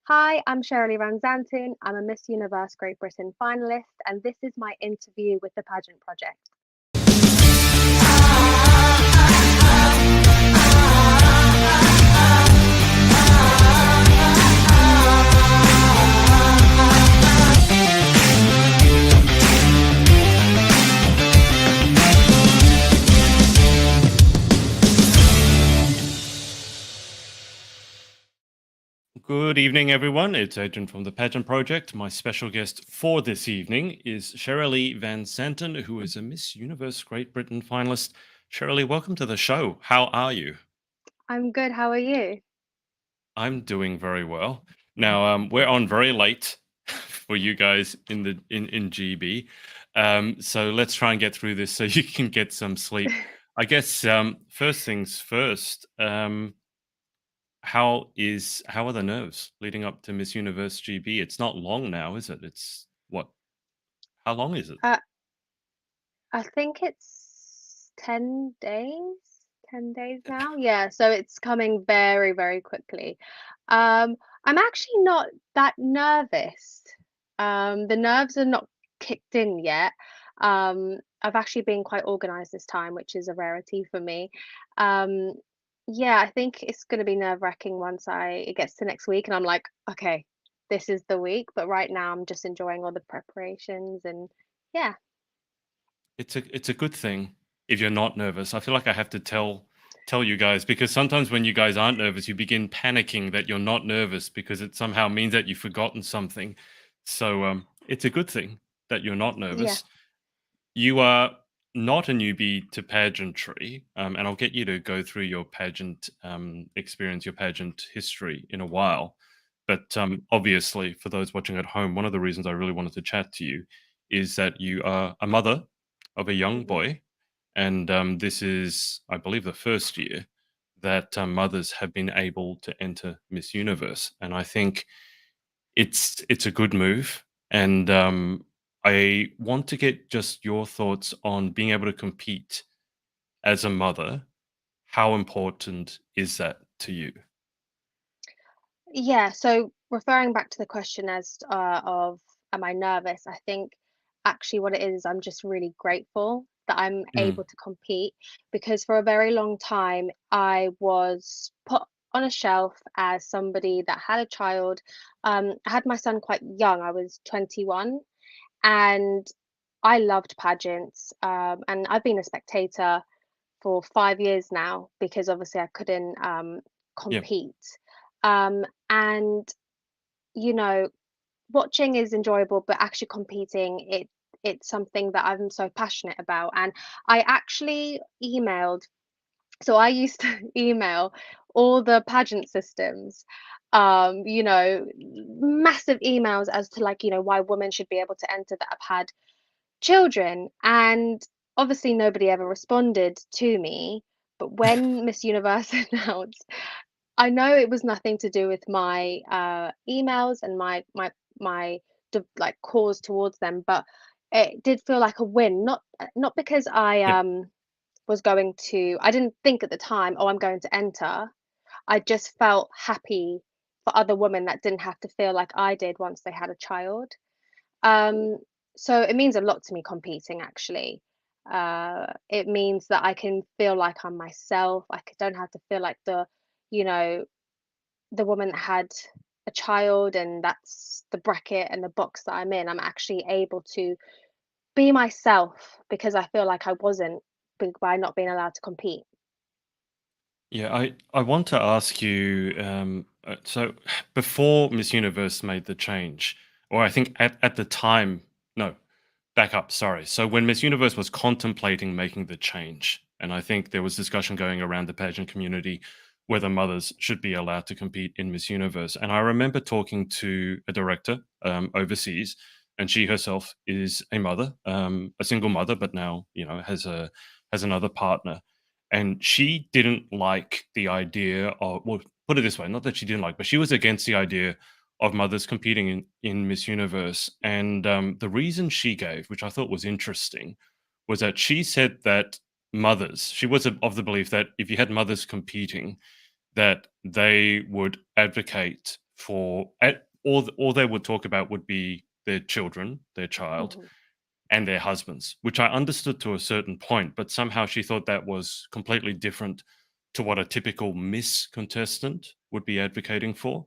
Hi, I'm Cheraleigh Van Zanten. I'm a Miss Universe Great Britain finalist, and this is my interview with the Pageant Project. Good evening, everyone. It's Adrian from the Pageant Project. My special guest for this evening is Cheraleigh Van Zanten, who is a Miss Universe Great Britain finalist. Cheraleigh, welcome to the show. How are you? I'm good. How are you? I'm doing very well. Now, we're on very late for you guys in GB, so let's try and get through this so you can get some sleep. I guess first things first. How are the nerves leading up to Miss Universe GB? It's not long now, is it? It's what? How long is it? Uh, I think it's 10 days. 10 days now. Yeah, so it's coming very, very quickly. I'm actually not that nervous. The nerves are not kicked in yet. I've actually been quite organized this time, which is a rarity for me. Um, yeah, I think it's going to be nerve-wracking once it gets to next week and I'm like, okay, this is the week. But right now I'm just enjoying all the preparations and yeah. It's a good thing if you're not nervous. I feel like I have to tell you guys because sometimes when you guys aren't nervous, you begin panicking that you're not nervous because it somehow means that you've forgotten something. So it's a good thing that you're not Yeah. nervous. You are not a newbie to pageantry, and I'll get you to go through your pageant experience, your pageant history in a while. But obviously, for those watching at home, one of the reasons I really wanted to chat to you is that you are a mother of a young Mhm. boy, and this is, I believe, the first year that mothers have been able to enter Miss Universe, and I think it's a good move, and I want to get just your thoughts on being able to compete as a mother. How important is that to you? Yeah, so referring back to the question of am I nervous? I think actually what it is, I'm just really grateful that I'm Mm, able to compete because for a very long time I was put on a shelf as somebody that had a child. I had my son quite young. I was 21 and I loved pageants. And I've been a spectator for 5 years now because obviously I couldn't yeah, compete. And you know, watching is enjoyable, but actually competing, it's something that I'm so passionate about. And I actually emailed, so I used to email all the pageant systems, massive emails as to like, why women should be able to enter that have had children. And obviously nobody ever responded to me. But when Miss Universe announced, I know it was nothing to do with my emails and my like cause towards them, but it did feel like a win. Not because I yeah, was going to. I didn't think at the time, oh, I'm going to enter. I just felt happy for other women that didn't have to feel like I did once they had a child. Um, so it means a lot to me competing actually. It means that I can feel like I'm myself. Don't have to feel like you know, the woman that had a child and that's the bracket and the box that I'm in. I'm actually able to be myself because I feel like I wasn't by not being allowed to compete. yeah. I want to ask you. So before Miss Universe made the change, or I think at the time, no, back up. Sorry. So when Miss Universe was contemplating making the change, and I think there was discussion going around the pageant community whether mothers should be allowed to compete in Miss Universe. And I remember talking to a director overseas, and she herself is a mother, a single mother, but now has another partner. And she didn't like the idea of, well, put it this way, not that she didn't like, but she was against the idea of mothers competing in Miss Universe. And the reason she gave, which I thought was interesting, was that she said that she was of the belief that if you had mothers competing, that they would advocate all they would talk about would be their children, their child, Mhm. and their husbands, which I understood to a certain point, but somehow she thought that was completely different to what a typical Miss contestant would be advocating for.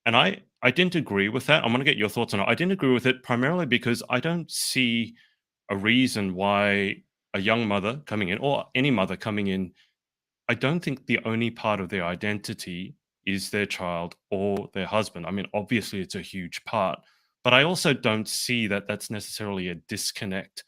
And I didn't agree with that. I'm going to get your thoughts on it. I didn't agree with it primarily because I don't see a reason why a young mother coming in, or any mother coming in, I don't think the only part of their identity is their child or their husband. I mean, obviously, it's a huge part, but I also don't see that that's necessarily a disconnect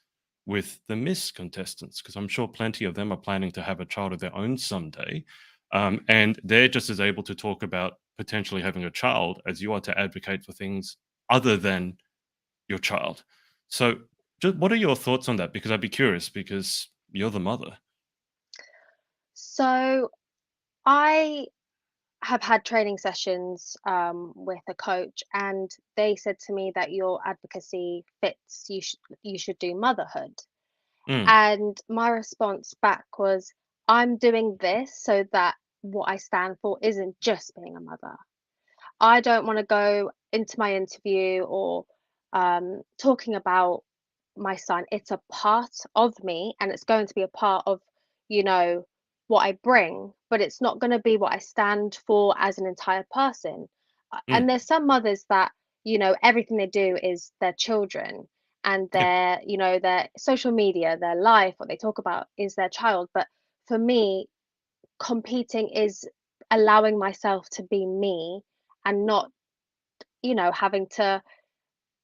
with the Miss contestants, because I'm sure plenty of them are planning to have a child of their own someday. And they're just as able to talk about potentially having a child as you are to advocate for things other than your child. So, just what are your thoughts on that? Because I'd be curious, because you're the mother. So I have had training sessions with a coach, and they said to me that your advocacy fits. You should do motherhood. Mm, And my response back was, I'm doing this so that what I stand for isn't just being a mother. I don't want to go into my interview or talking about my son. It's a part of me, and it's going to be a part of, you know, what I bring, but it's not going to be what I stand for as an entire person. And mm, there's some mothers that, everything they do is their children, and yeah, their social media, their life, what they talk about is their child. But for me, competing is allowing myself to be me and not, having to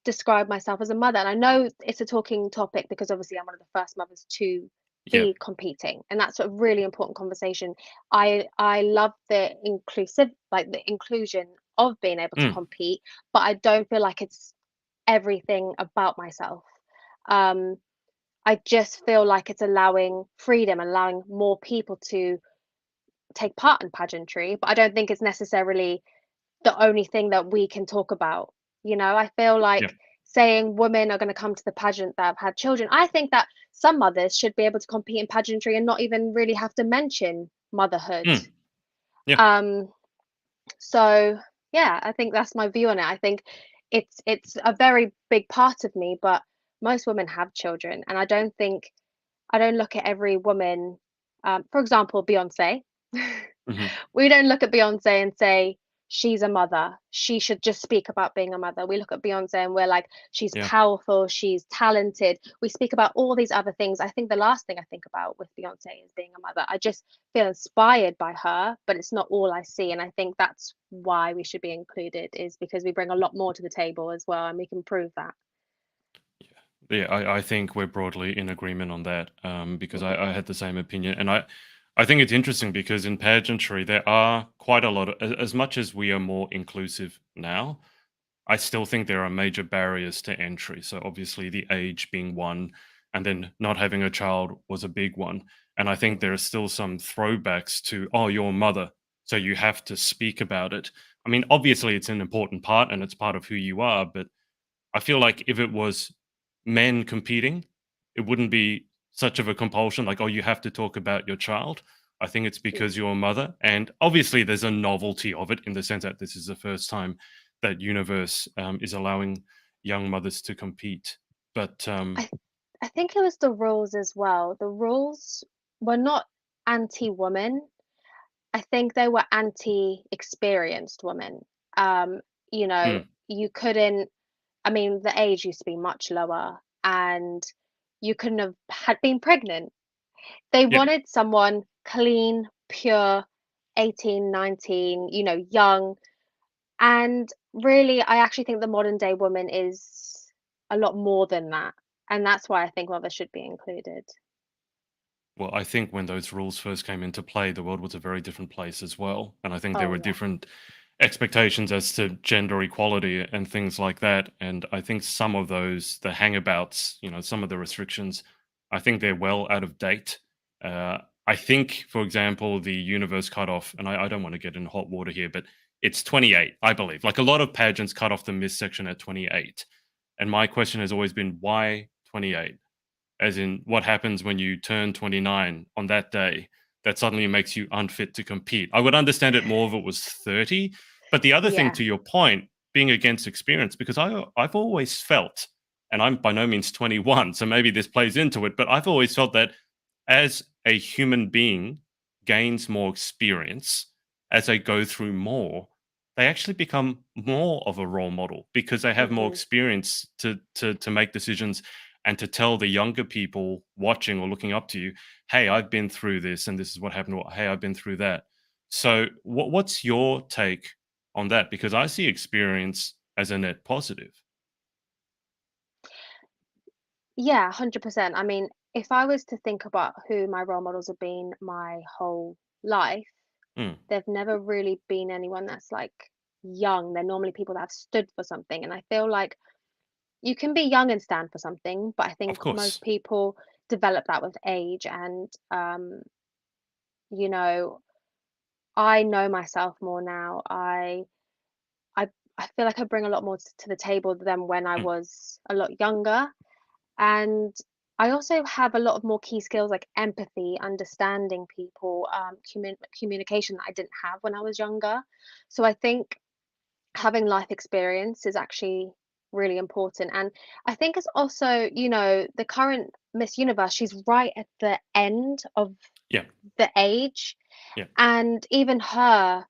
describe myself as a mother. And I know it's a talking topic because obviously I'm one of the first mothers to yeah. be competing, and that's a really important conversation. I love the inclusion of being able to Mm. compete, but I don't feel like it's everything about myself. Um, I just feel like it's allowing freedom and allowing more people to take part in pageantry, but I don't think it's necessarily the only thing that we can talk about. I feel Yeah. like saying women are going to come to the pageant that have had children, I think that some mothers should be able to compete in pageantry and not even really have to mention motherhood. Mm. Yeah. Um, so yeah, I think that's my view on it. I think it's a very big part of me, but most women have children, and I don't look at every woman, for example, Beyonce. Mhm. We don't look at Beyonce and say she's a mother. She should just speak about being a mother. We look at Beyonce and we're like, she's Yeah. powerful, she's talented. We speak about all these other things. I think the last thing I think about with Beyonce is being a mother. I just feel inspired by her, but it's not all I see. And I think that's why we should be included, is because we bring a lot more to the table as well, and we can prove that. Yeah, I think we're broadly in agreement on that, because Mhm. I had the same opinion, and I think it's interesting because in pageantry there are quite a lot of, as much as we are more inclusive now, I still think there are major barriers to entry. So obviously the age being one, and then not having a child was a big one, and I think there Mhm. are still some throwbacks to, oh, you're a mother, so you have to speak about it. I mean, obviously it's an important part and it's part of who you are, but I feel like if it was men competing, it wouldn't be such of a compulsion, like, oh, you have to talk about your child. I think it's Mm. because you're a mother. And obviously, there's a novelty of it in the sense that this is the first time that Universe is allowing young mothers to compete. But I I think it was the rules as well. The rules were not anti-woman. I think they were anti-experienced women. Um, mm, you couldn't, I mean, the age used to be much lower, and you couldn't have had been pregnant. They yeah, wanted someone clean, pure, 18, 19, young. And really, I actually think the modern day woman is a lot more than that. And that's why I think mothers should be included. well, I think when those rules first came into play, the world was a very different place as well. And I think there Oh, were yeah. different expectations as to gender equality and things like that. And I think some of those, the hangabouts, some of the restrictions, I think they're well out of date. I think, for example, the universe cutoff, and I don't want to get in hot water here, but it's 28, I believe. Like a lot of pageants cut off the miss section at 28. And my question has always been, why 28? As in, what happens when you turn 29 on that day that suddenly makes you unfit to compete? I would understand it more if it was 30, But the other thing, Yeah. to your point, being against experience, because I've always felt, and I'm by no means 21, so maybe this plays into it, but I've always felt that as a human being gains more experience, as they go through more, they actually become more of a role model because they have more Hmm. experience to make decisions and to tell the younger people watching or looking up to you, hey, I've been through this and this is what happened, or hey, I've been through that. So what's your take on that? Because I see experience as a net positive. Yeah, 100%. I mean, if I was to think about who my role models have been my whole life, Mm, they've never really been anyone that's like young. They're normally people that have stood for something. And I feel like you can be young and stand for something, but I of think most course. people develop that with age. And, you know, I know myself more now. I, I feel like I bring a lot more to the table than when I Mm, was a lot younger. And I also have a lot of more key skills like empathy, understanding people, communication that I didn't have when I was younger. So I think having life experience is actually really important. And I think it's also, the current Miss Universe, she's right at the end of yeah, the age. yeah, And even her,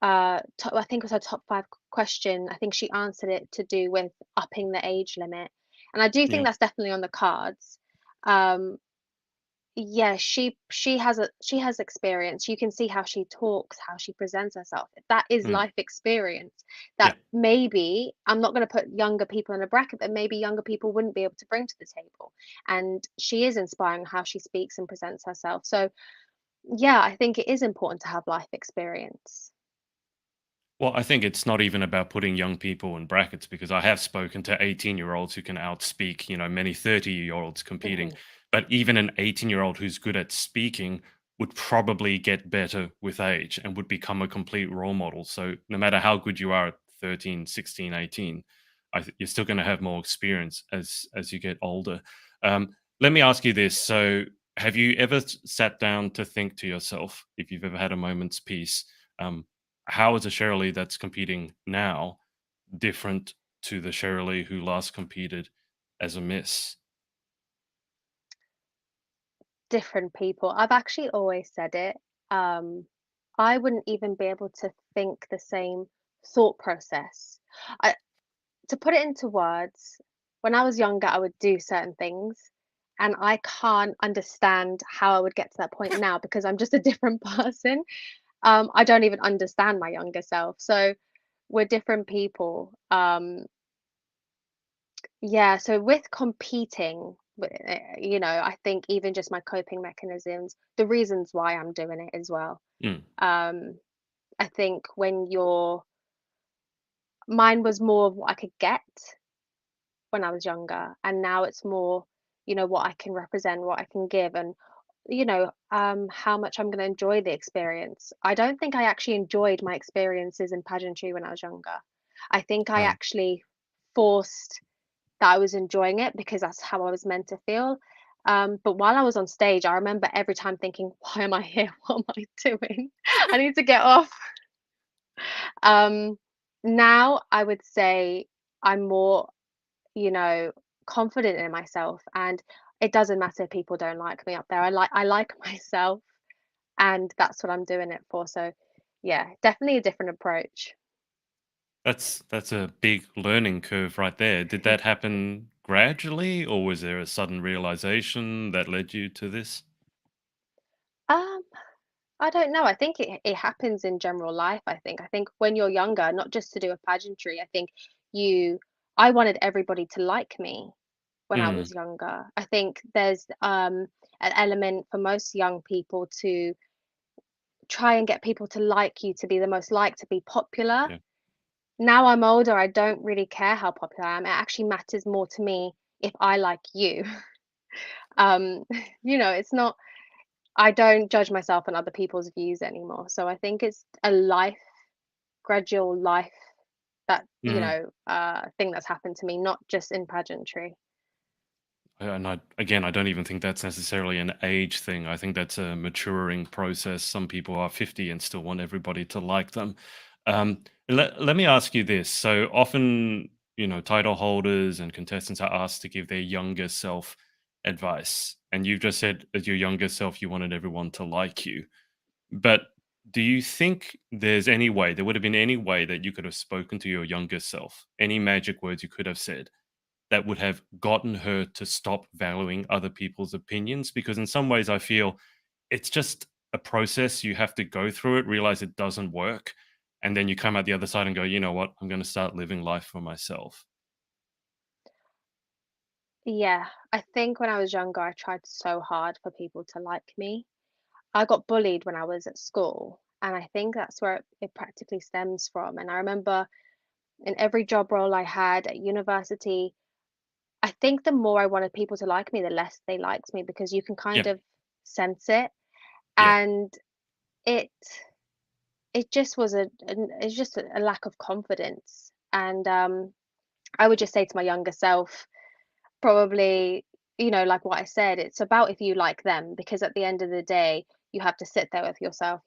I think it was her top five question. I think she answered it to do with upping the age limit, and I do think yeah. that's definitely on the cards. Um, yeah, she has experience. You can see how she talks, how she presents herself. That is Mm, life experience. yeah. That maybe I'm not going to put younger people in a bracket, but maybe younger people wouldn't be able to bring to the table. And she is inspiring how she speaks and presents herself. So yeah, I think it is important to have life experience. Well, I think it's not even about putting young people in brackets because I have spoken to 18-year-olds who can outspeak, many 30-year-olds competing. Hmm. But even an 18-year-old who's good at speaking would probably get better with age and would become a complete role model. So no matter how good you are at 13, 16, 18, you're still going to have more experience as you get older. Let me ask you this. So have you ever sat down to think to yourself, if you've ever had a moment's peace, um, how is a Cheraleigh that's competing now different to the Cheraleigh who last competed as a Miss? Different people. I've actually always said it. Um, I wouldn't even be able to think the same thought process. I, to put it into words, when I was younger, I would do certain things, and I can't understand how I would get to that point now because I'm just a different person. I don't even understand my younger self. So we're different people. Yeah, so with competing, I think even just my coping mechanisms, the reasons why I'm doing it as well. Mm, Um, I think when mine was more of what I could get when I was younger, and now it's more, what I can represent, what I can give, and how much I'm going to enjoy the experience. I don't think I actually enjoyed my experiences in pageantry when I was younger. I think I right. actually forced that I was enjoying it because that's how I was meant to feel. But while I was on stage, I remember every time thinking, why am I here? What am I doing? I need to get off. Um, Now I would say I'm more, you know, confident in myself, and it doesn't matter if people don't like me up there. I like myself, and that's what I'm doing it for. So yeah, definitely a different approach. That's a big learning curve right there. Did that happen gradually, or was there a sudden realization that led you to this? Um, I don't know. I think it happens in general life, I think when you're younger, not just to do with pageantry, I think you I wanted everybody to like me when I Mm, was younger. I think there's an element for most young people to try and get people to like you, to be the most liked, to be popular. yeah. Now I'm older, I don't really care how popular I am. It actually matters more to me if I like you. Um, it's not I don't judge myself on other people's views anymore. So I think it's a gradual life that, Mm. thing that's happened to me, not just in pageantry. And again, I don't even think that's necessarily an age thing. I think that's a maturing process. Some people are 50 and still want everybody to like them. Let me ask you this. So often, title holders and contestants are asked to give their younger self advice. And you've just said as your younger self, you wanted everyone to like you. But do you think there would have been any way that you could have spoken to your younger self, any magic words you could have said that would have gotten her to stop valuing other people's opinions? Because in some ways, I feel it's just a process. You have to go through it, realize it doesn't work, and then you come out the other side and go, you know what? I'm going to start living life for myself. Yeah, I think when I was younger, I tried so hard for people to like me. I got bullied when I was at school, and I think that's where it practically stems from. And I remember in every job role I had at university, I think the more I wanted people to like me, the less they liked me because you can kind Yeah, of sense it. yeah, And it it just was it's just a lack of confidence. And I would just say to my younger self, probably, like what I said, it's about if you like them, because at the end of the day, you have to sit there with yourself.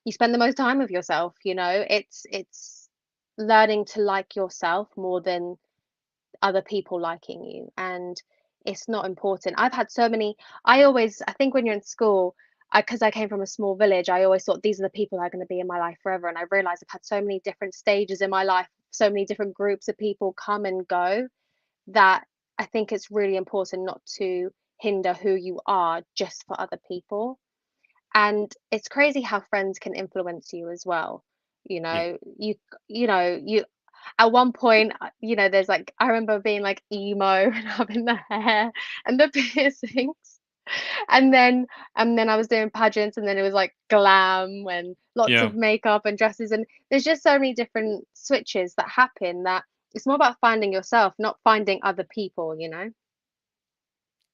You spend the most time with yourself, It's learning to like yourself more than other people liking you. And it's not important. I've had so many I think when you're in school, because I came from a small village, I always thought these are the people that are going to be in my life forever. And I realized I've had so many different stages in my life, so many different groups of people come and go, that I think it's really important not to hinder who you are just for other people. And it's crazy how friends can influence you as well. You yeah. know, you you at one point, there's like I remember being like emo and having the hair and the piercings. And then I was doing pageants, and then it was like glam and lots Yeah. of makeup and dresses, and there's just so many different switches that happen, that it's more about finding yourself, not finding other people.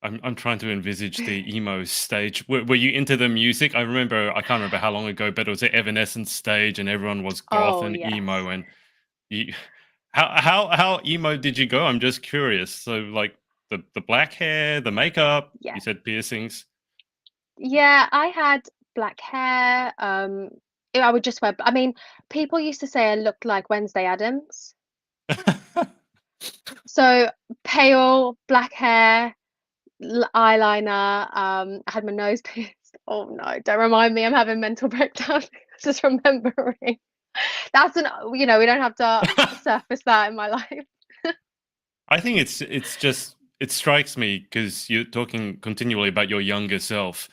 I'm trying to envisage the emo stage. Were you into the music? I can't remember how long ago, but it was the Evanescence stage, and everyone was goth Oh, and emo. yes. And you, how emo did you go? I'm just curious. So like the black hair, the makeup. You Yeah. said piercings. Yeah, I had black hair. I would just wear, I mean, people used to say I looked like Wednesday Addams. So pale black hair, eyeliner. I had my nose pierced. Oh no, don't remind me. I'm having mental breakdown. Just remembering. That's we don't have to surface that in my life. I think it's just it strikes me because you're talking continually about your younger self,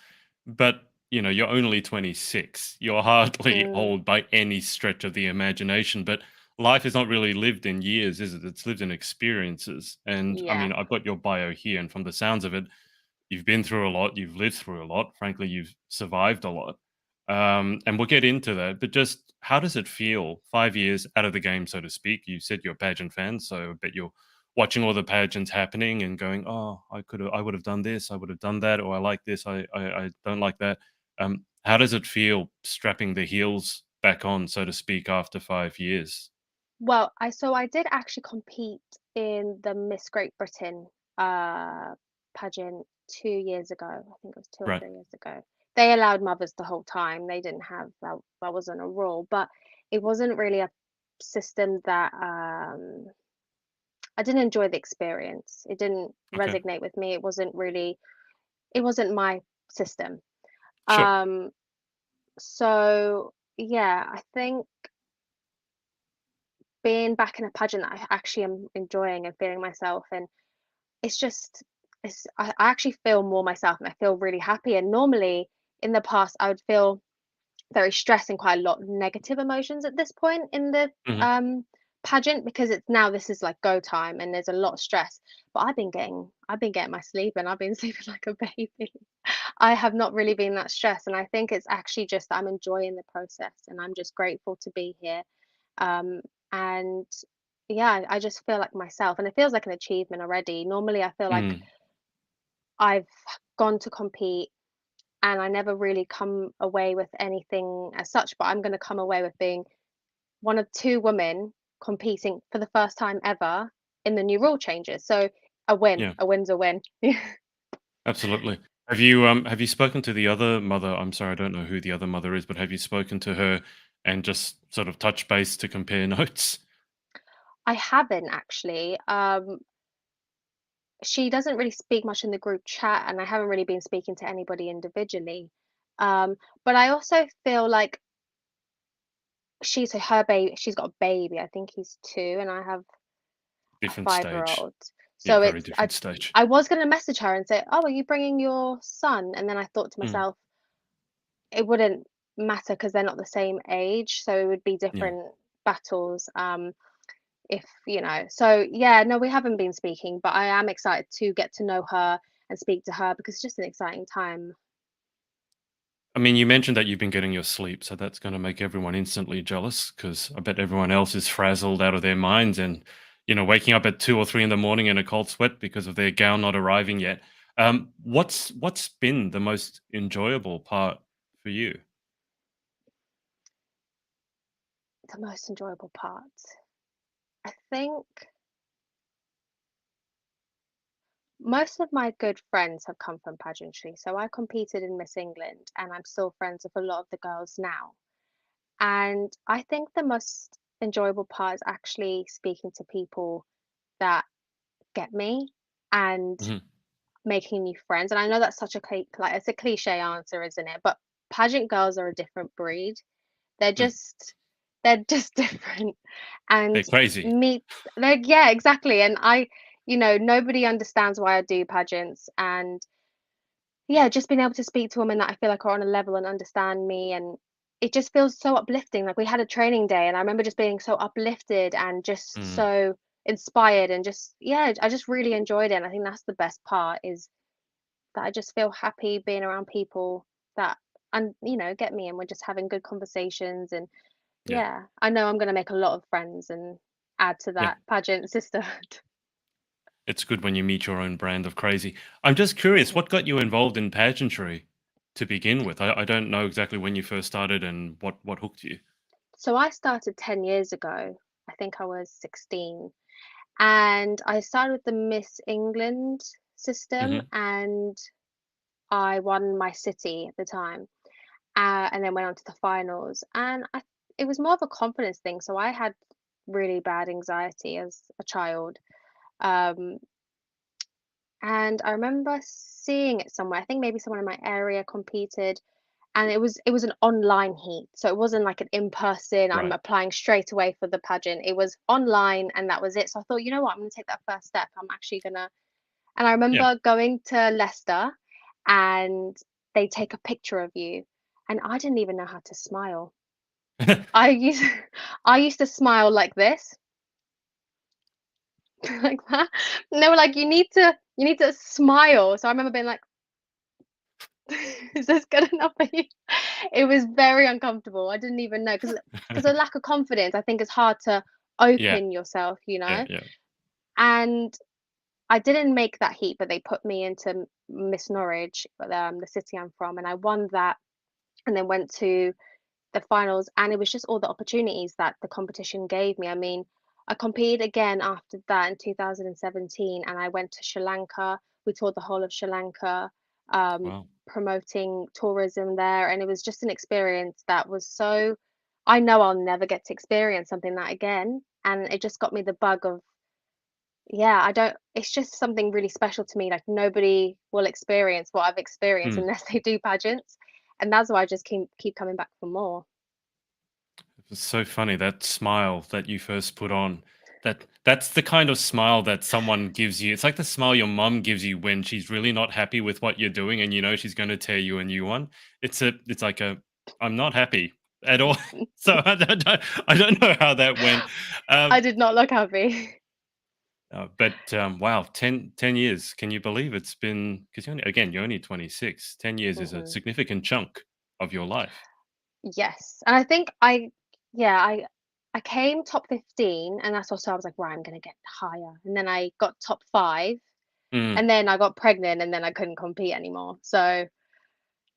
but you're only 26. You're hardly Mm, old by any stretch of the imagination. But life is not really lived in years, is it? It's lived in experiences. And I yeah. mean, I've got your bio here, and from the sounds of it, you've been through a lot, you've lived through a lot. Frankly, you've survived a lot. And we'll get into that. But just how does it feel 5 years out of the game, so to speak? You said you're a pageant fan, so I bet you're watching all the pageants happening and going, "Oh, I would have done this, I would have done that, or I like this, I don't like that." How does it feel strapping the heels back on, so to speak, after 5 years? Well, I did actually compete in the Miss Great Britain uh pageant 2 years ago. I think it was two or Right. 3 years ago. They allowed mothers the whole time. They didn't have that. That wasn't a rule, but it wasn't really a system that I didn't enjoy the experience. It didn't Okay. resonate with me. It wasn't my system. Sure. Um, so yeah, I think being back in a pageant that I actually am enjoying and feeling myself, and it's just I actually feel more myself, and I feel really happy. And normally in the past I would feel very stressed and quite a lot of negative emotions at this point in the Mhm. um pageant, because this is like go time and there's a lot of stress. But I've been getting my sleep, and I've been sleeping like a baby. I have not really been that stressed, and I think it's actually just that I'm enjoying the process, and I'm just grateful to be here. And yeah, I just feel like myself, and it feels like an achievement already. Normally I feel like Mm. I've gone to compete and I never really come away with anything as such, but I'm going to come away with being one of two women competing for the first time ever in the new rule changes. So Yeah. a win's a win. Absolutely. Have you spoken to the other mother? I'm sorry, I don't know who the other mother is, but have you spoken to her and just sort of touch base to compare notes? I haven't actually. She doesn't really speak much in the group chat, and I haven't really been speaking to anybody individually. But I also feel like she's got a baby. I think he's 2, and I have a Different stage. 5-year-old. Yeah, So very it's different stage. I was gonna message her and say, "Oh, are you bringing your son?" And then I thought to Mm, myself, it wouldn't matter because they're not the same age, so it would be yeah. different battles. If so yeah, no, we haven't been speaking, but I am excited to get to know her and speak to her because it's just an exciting time. I mean, you mentioned that you've been getting your sleep, so that's going to make everyone instantly jealous because I bet everyone else is frazzled out of their minds and, waking up at 2 or 3 in the morning in a cold sweat because of their gown not arriving yet. What's been the most enjoyable part for you? The most enjoyable part, I think, most of my good friends have come from pageantry. So I competed in Miss England, and I'm still friends with a lot of the girls now. And I think the most enjoyable part is actually speaking to people that get me and Mhm. making new friends. And I know that's such a like it's a cliche answer, isn't it? But pageant girls are a different breed. They're Mm. just they're just different. They're And crazy. me like yeah, exactly. And nobody understands why I do pageants. And yeah, just being able to speak to women that I feel like are on a level and understand me, and it just feels so uplifting. Like we had a training day and I remember just being so uplifted and just Mm. so inspired, and just yeah, I just really enjoyed it. And I think that's the best part, is that I just feel happy being around people that and get me, and we're just having good conversations. And Yeah. yeah, I know I'm going to make a lot of friends and add to Yeah. that pageant sisterhood. It's good when you meet your own brand of crazy. I'm just curious, Mhm. what got you involved in pageantry to begin with? I don't know exactly when you first started and what hooked you. So I started 10 years ago. I think I was 16. And I started with the Miss England system, Hmm. and I won my city at the time. And then went on to the finals. And it was more of a confidence thing. So I had really bad anxiety as a child. Um, and I remember seeing it somewhere. I think maybe someone in my area competed, and it was an online heat. So it wasn't like an in-person, I'm Right. applying straight away for the pageant. It was online, and that was it. So I thought, you know what, I'm gonna take that first step. I'm actually gonna And I Yeah. remember going to Leicester, and they take a picture of you, and I didn't even know how to smile. I used I used to smile like this, like that. And they were like, "You need to smile." So I remember being like, "Is this good enough for you?" It was very uncomfortable. I didn't even know, because of lack of confidence, I think it's hard to Yeah. open yourself, Yeah. Yeah. And I didn't make that heat, but they put me into Miss Norwich, the city I'm from, and I won that, and then went to the finals. And it was just all the opportunities that the competition gave me. I mean, I competed again after that in 2017, and I went to Sri Lanka. We toured the whole of Sri Lanka, Wow. promoting tourism there, and it was just an experience that was so. I know I'll never get to experience something that again, and it just got me the bug of, yeah, I don't it's just something really special to me. Like nobody will experience what I've experienced Mm. unless they do pageants. And that's why I just keep coming back for more. It's so funny that smile that you first put on. That's the kind of smile that someone gives you. It's like the smile your mum gives you when she's really not happy with what you're doing and you know she's going to tear you a new one. It's like a I'm not happy at all. So I don't know how that went. I Um, did not look happy. but wow, 10 years. Can you believe it's been, because you're only 26. 10 years is a Hmm. significant chunk of your life. Yes. And I think I came top 15, and that's also I was like, right, I'm gonna get higher. And then I got top 5, Mm, and then I got pregnant, and then I couldn't compete anymore. So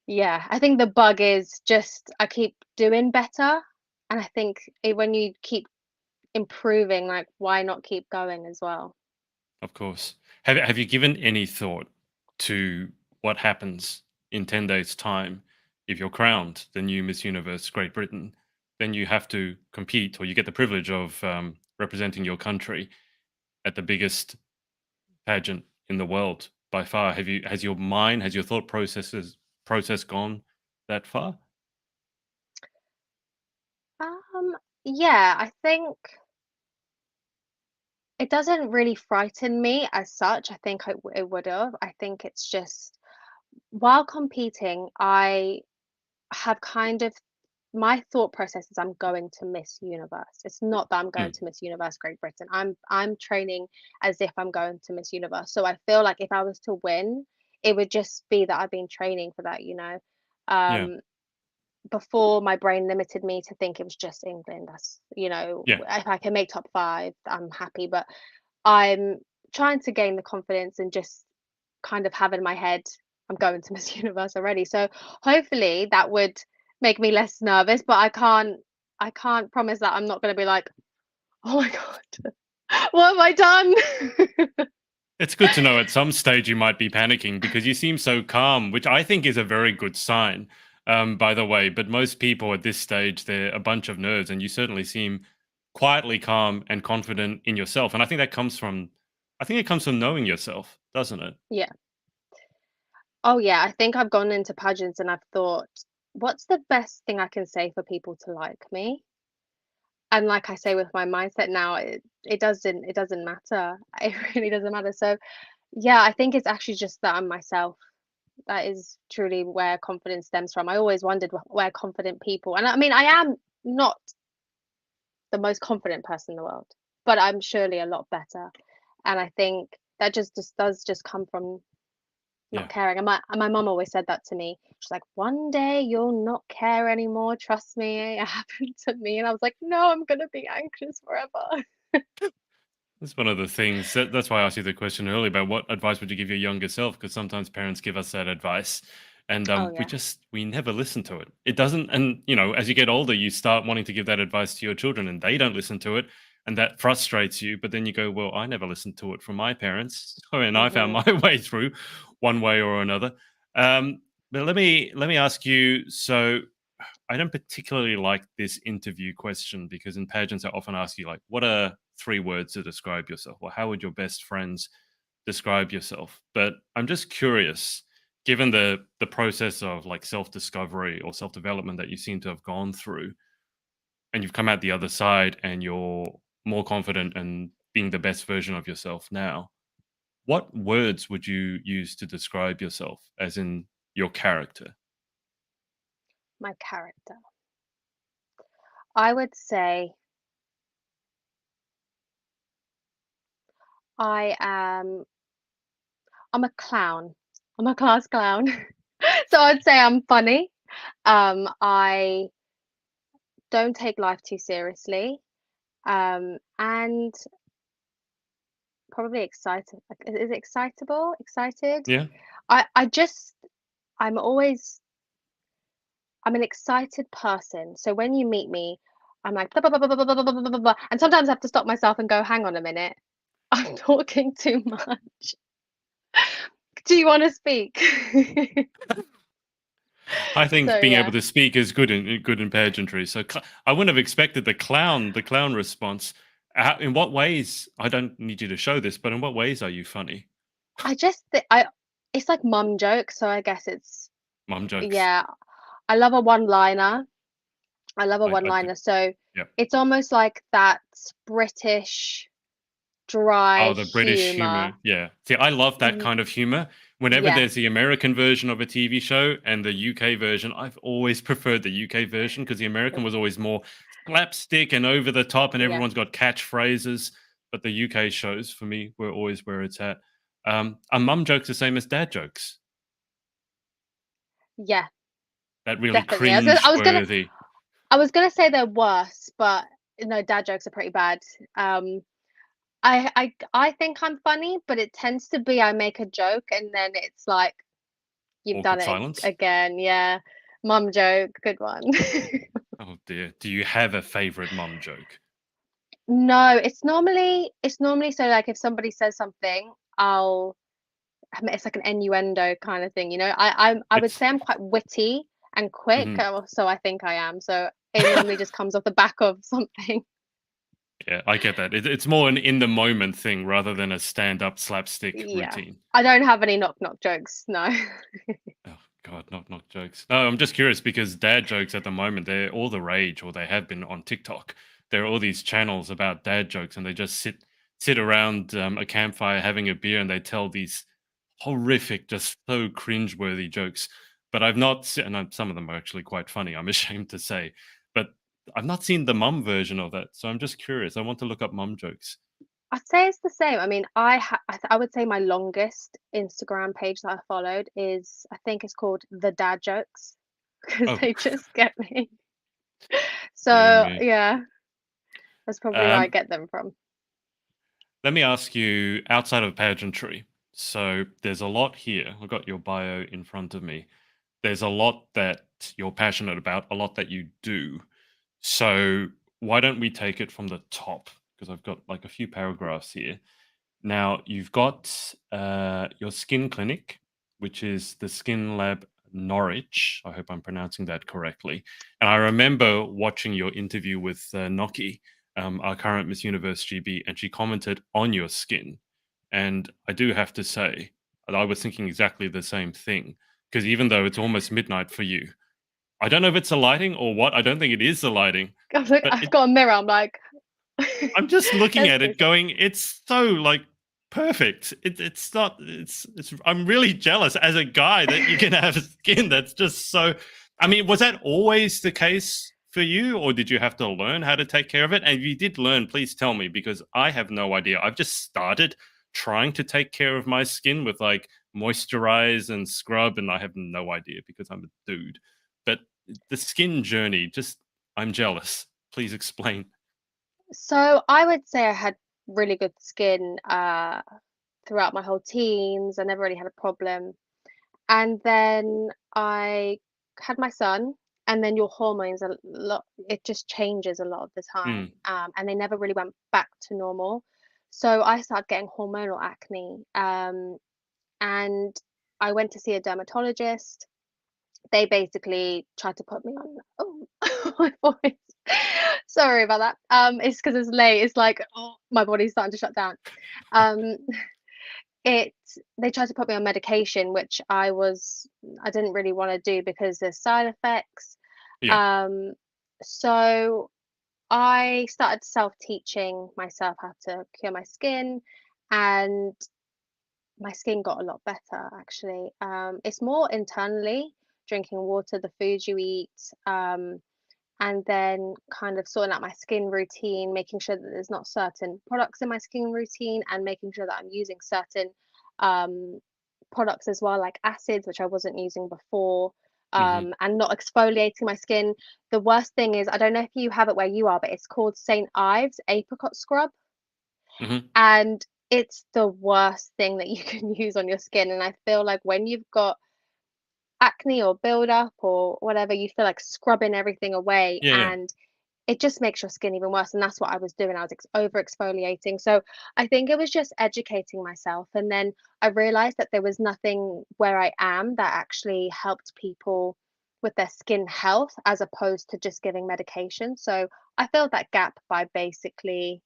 yeah, I think the bug is just I keep doing better. And I think when you keep improving, like, why not keep going as well? of course. Have you given any thought to what happens in 10 days' time if you're crowned the new Miss Universe Great Britain? then you have to compete, or you get the privilege of representing your country at the biggest pageant in the world by far. Has your mind, has your thought process gone that far? Yeah, I think it doesn't really frighten me as such. I think it would have. I think it's just while competing, I have kind of my thought process is I'm going to Miss Universe. It's not that I'm going Mm, to Miss Universe Great Britain. I'm training as if I'm going to Miss Universe. So I feel like if I was to win, it would just be that I've been training for that, you know. yeah, Um, Before my brain limited me to think it was just England. That's, you know, yeah. if I can make top five, I'm happy. But I'm trying to gain the confidence and just kind of have in my head, I'm going to Miss Universe already. So hopefully that would make me less nervous, but I can't promise that I'm not going to be like, oh my God, what have I done? It's good to know at some stage you might be panicking because you seem so calm, which I think is a very good sign, by the way. But most people at this stage, they're a bunch of nerds, and you certainly seem quietly calm and confident in yourself. And I think it comes from knowing yourself, doesn't it? Yeah. Oh yeah, I think I've gone into pageants and I've thought, what's the best thing I can say for people to like me? And like I say with my mindset now, it doesn't matter. It really doesn't matter. So yeah, I think it's actually just that I'm myself. That is truly where confidence stems from. I always wondered where confident people, and I mean, I am not the most confident person in the world, but I'm surely a lot better. And I think that just does just come from not Yeah. caring. And my mum always said that to me. She's like, one day you'll not care anymore. Trust me, it happened to me. And I was like, no, I'm gonna be anxious forever. That's one of the things that's why I asked you the question earlier about what advice would you give your younger self? Because sometimes parents give us that advice, and Oh we yeah, just we never listen to it. It doesn't, and as you get older, you start wanting to give that advice to your children, and they don't listen to it, and that frustrates you. But then you go, well, I never listened to it from my parents, and I found hmm my way through, one way or another. But let me ask you. So I don't particularly like this interview question because in pageants I often ask you like, what are three words to describe yourself? Or how would your best friends describe yourself? But I'm just curious, given the process of like self-discovery or self-development that you seem to have gone through, and you've come out the other side and you're more confident and being the best version of yourself now, what words would you use to describe yourself as in your character? my character. I would say I am. I'm a clown. I'm a class clown. So I'd say I'm funny. I don't take life too seriously. And probably excited. Like, is it excitable? Excited? Yeah. I just I'm always I'm an excited person. So when you meet me, I'm like blah, blah, blah, blah, blah, blah, blah, blah, blah, blah, blah, and sometimes I have to stop myself and go, hang on a minute. I'm talking too much. Do you want to speak? I So think being able yeah. to speak is good in pageantry. So I wouldn't have expected the clown response. In what ways? I don't need you to show this, but in what ways are you funny? I just I it's like mum jokes, so I guess it's Mom jokes. yeah. I love a one-liner. I love a I do. one-liner. So Yeah. it's almost like that British Oh, dry the British humor. humor. Yeah. See, I love that Y- kind of humor. Whenever Yeah, there's the American version of a TV show and the UK version, I've always preferred the UK version because the American was always more slapstick and over the top, and yeah, everyone's got catchphrases. But the UK shows for me were always where it's at. Are mum jokes the same as dad jokes? yeah, That really definitely. I was gonna, I was gonna, cringe-worthy. I was gonna say they're worse, but no, dad jokes are pretty bad. Um, I think I'm funny, but it tends to be I make a joke and then it's like you've done Awkward it silence. again. Yeah, mum joke, good one. Oh dear. Do you have a favorite mum joke? No, it's normally so like if somebody says something, it's like an innuendo kind of thing, you know. I would It's say I'm quite witty and quick. Mhm. So I think I am. So it normally just comes off the back of something. Yeah, I get that. It's more an in the moment thing rather than a stand-up slapstick Yeah. routine. I don't have any knock knock jokes. No. Oh God, not jokes. No, I'm just curious because dad jokes at the moment, they're all the rage, or they have been on TikTok. There are all these channels about dad jokes, and they just sit around a campfire having a beer, and they tell these horrific, just so cringeworthy jokes. But I've not seen, and some of them are actually quite funny. I'm ashamed to say, but I've not seen the mum version of that. So I'm just curious. I want to look up mum jokes. I'd say it's the same. I mean, I would say my longest Instagram page that I followed is, I think it's called The Dad Jokes, because Oh, they just get me. dear So me. yeah, that's probably where I Um, get them from. Let me ask you outside of pageantry. So there's a lot here. I've got your bio in front of me. There's a lot that you're passionate about, a lot that you do. So why don't we take it from the top? Because I've got like a few paragraphs here. Now, you've got your skin clinic, which is the Skin Lab Norwich. I hope I'm pronouncing that correctly. And I remember watching your interview with Noki, our current Miss Universe GB, and she commented on your skin. And I do have to say, that I was thinking exactly the same thing. Because even though it's almost midnight for you, I don't know if it's the lighting or what. I don't think it is the lighting, but I've got a mirror. I'm like, I'm just looking let's at do it going, it's so like perfect. It's not it's I'm really jealous as a guy that you can have skin that's just so I mean, was that always the case for you, or did you have to learn how to take care of it? And if you did learn, please tell me because I have no idea. I've just started trying to take care of my skin with like moisturize and scrub, and I have no idea because I'm a dude. But the skin journey, just I'm jealous. Please explain. So I would say I had really good skin throughout my whole teens. I never really had a problem. And then I had my son, and then your hormones a lot, it just changes a lot of the time. Mm, And they never really went back to normal. So I started getting hormonal acne. And I went to see a dermatologist. They basically tried to put me on, oh, my voice. Sorry about that. It's because it's late. It's like, oh, my body's starting to shut down. Um, it they tried to put me on medication, which I didn't really want to do because there's side effects. yeah. Um, so I started self-teaching myself how to cure my skin, and my skin got a lot better actually. It's more internally, drinking water, the foods you eat, and then kind of sorting out my skin routine, making sure that there's not certain products in my skin routine, and making sure that I'm using certain um, products as well, like acids, which I wasn't using before, Mhm, and not exfoliating my skin. The worst thing is, I don't know if you have it where you are, but it's called St. Ives apricot scrub, mhm. and it's the worst thing that you can use on your skin. And I feel like when you've got acne or buildup or whatever, you feel like scrubbing everything away, Yeah, yeah. and it just makes your skin even worse. And that's what I was doing. I was over exfoliating. So I think it was just educating myself. And then I realized that there was nothing where I am that actually helped people with their skin health as opposed to just giving medication. So I filled that gap by basically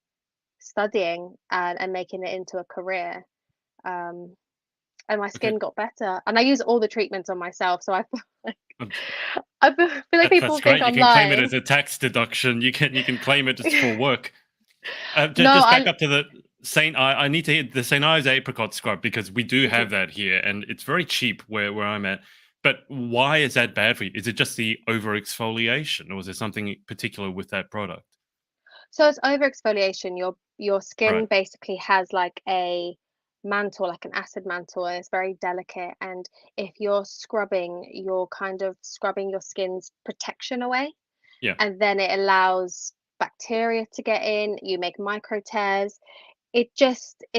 studying and making it into a career. Um, and my Okay. skin got better. And I use all the treatments on myself. So I feel like Um, I feel like that's people think great. You I'm can claim it lying. as a tax deduction. You can claim it just for work. No, Just back I up to the Saint I need to hit the Saint Ives apricot scrub because we do have mhm. that here, and it's very cheap where I'm at. But why is that bad for you? Is it just the over exfoliation, or is there something particular with that product? So it's over exfoliation. Your skin Right. basically has like a mantle, like an acid mantle, and it's very delicate. And if you're scrubbing, you're kind of scrubbing your skin's protection away, Yeah. and then it allows bacteria to get in. You make micro tears. It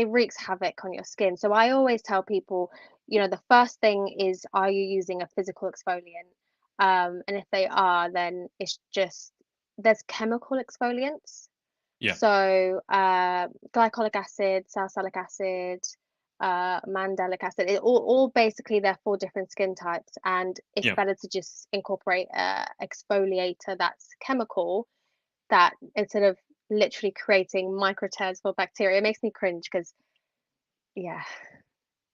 wreaks havoc on your skin. So I always tell people, the first thing is, are you using a physical exfoliant? And if they are, then it's just there's chemical exfoliants. Yeah. So glycolic acid, salicylic acid, mandelic acid. All basically they're four different skin types, and it's Yeah, better to just incorporate a exfoliator that's chemical, that instead of literally creating micro tears for bacteria. It makes me cringe because yeah,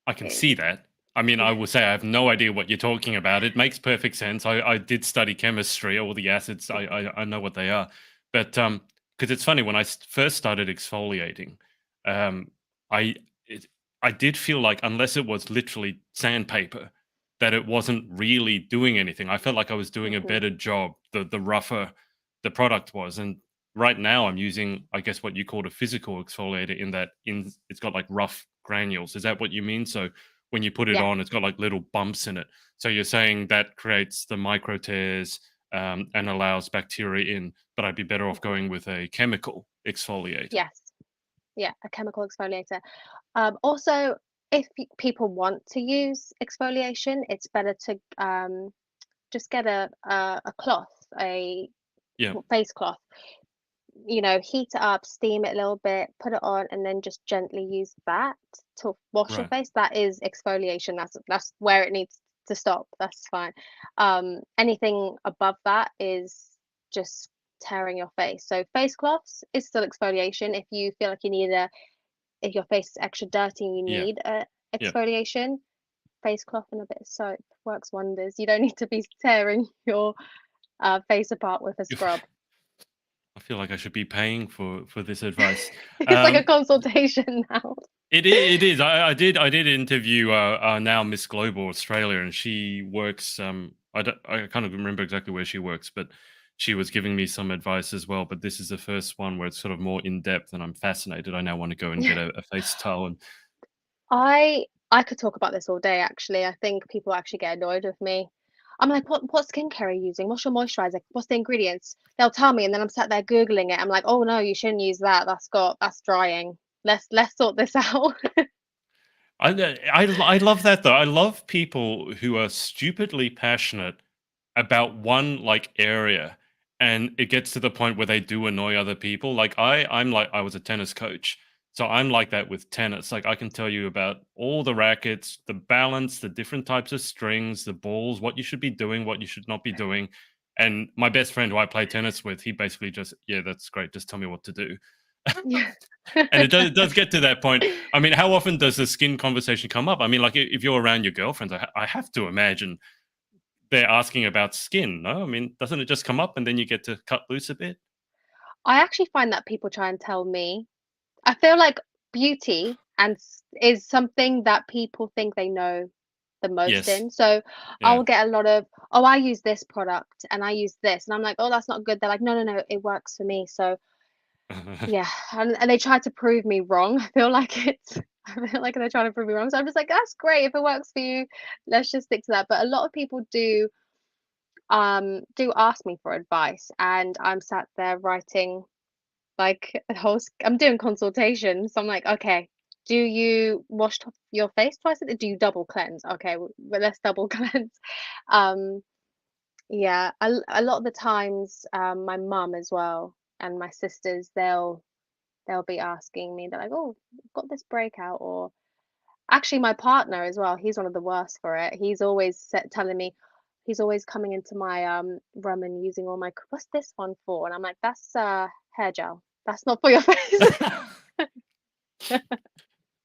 I can it, see that. I mean, I yeah, will say I have no idea what you're talking about. It makes perfect sense. I did study chemistry, all the acids. I know what they are, but because it's funny when I first started exfoliating, um, I it, I did feel like unless it was literally sandpaper, that it wasn't really doing anything. I felt like I was doing a hmm better job the rougher the product was. And right now I'm using, I guess, what you called a physical exfoliator, in that in it's got like rough granules. Is that what you mean? So when you put it yeah, on, it's got like little bumps in it. So you're saying that creates the micro tears, and allows bacteria in, but I'd be better off hmm going with a chemical exfoliator. yes, yeah, a chemical exfoliator. Also, if people want to use exfoliation, it's better to just get a cloth, a Yeah, face cloth, heat it up, steam it a little bit, put it on, and then just gently use that to wash your right. face. That is exfoliation. That's where it needs to stop. That's fine. Anything above that is just tearing your face. So face cloths is still exfoliation. If you feel like if your face is extra dirty and you Yeah, need yeah. exfoliation, face cloth and a bit of soap works wonders. You don't need to be tearing your face apart with a scrub. I feel like I should be paying for this advice. It's like a Um, consultation now. it is. I did interview now Miss Global Australia, and she works. I can't even remember exactly where she works, but she was giving me some advice as well. But this is the first one where it's sort of more in depth, and I'm fascinated. I now want to go and get a face towel. And I could talk about this all day, actually. I think people actually get annoyed with me. I'm like, what skincare are you using? What's your moisturizer? What's the ingredients? They'll tell me, and then I'm sat there Googling it. I'm like, oh no, you shouldn't use that. That's drying. Let's sort this out. I love that though. I love people who are stupidly passionate about one like area, and it gets to the point where they do annoy other people. Like I'm like, I was a tennis coach, so I'm like that with tennis. Like I can tell you about all the rackets, the balance, the different types of strings, the balls, what you should be doing, what you should not be doing. And my best friend who I play tennis with, he basically just, yeah, that's great, just tell me what to do. Yeah. And it does get to that point. I mean, how often does the skin conversation come up? I mean, like if you're around your girlfriends, I have to imagine they're asking about skin. No, I mean, doesn't it just come up and then you get to cut loose a bit? I actually find that people try and tell me. I feel like beauty is something that people think they know the most Yes. in. So Yeah. I'll get a lot of, oh, I use this product and I use this. And I'm like, oh, that's not good. They're like, no, no, no, it works for me. So yeah. And they try to prove me wrong. I feel like they're trying to prove me wrong. So I'm just like, that's great. If it works for you, let's just stick to that. But a lot of people do ask me for advice, and I'm sat there writing like I'm doing consultations. So I'm like, okay, do you your face twice a day? Do you double cleanse? Okay, well, let's double cleanse. Um, yeah, a lot of the times, my mum as well and my sisters, they'll be asking me. They're like, "Oh, I've got this breakout," or actually my partner as well. He's one of the worst for it. He's always telling me. He's always coming into my room and using all my. What's this one for? And I'm like, that's hair gel. That's not for your face.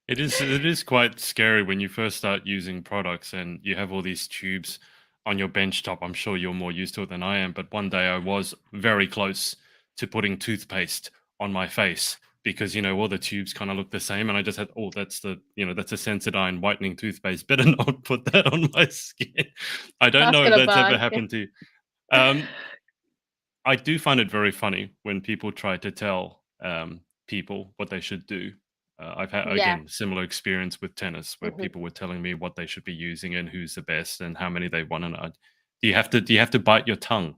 It is quite scary when you first start using products and you have all these tubes on your bench top. I'm sure you're more used to it than I am, but one day I was very close to putting toothpaste on my face because all the tubes kind of look the same, and I just had, oh, that's a Sensodyne whitening toothpaste. Better not put that on my skin. I don't That's know if gonna that's ever burn. Yeah. happened to you. Um, I do find it very funny when people try to tell people what they should do. I've had, Yeah. again, similar experience with tennis where hmm people were telling me what they should be using and who's the best and how many they want. And do you have to bite your tongue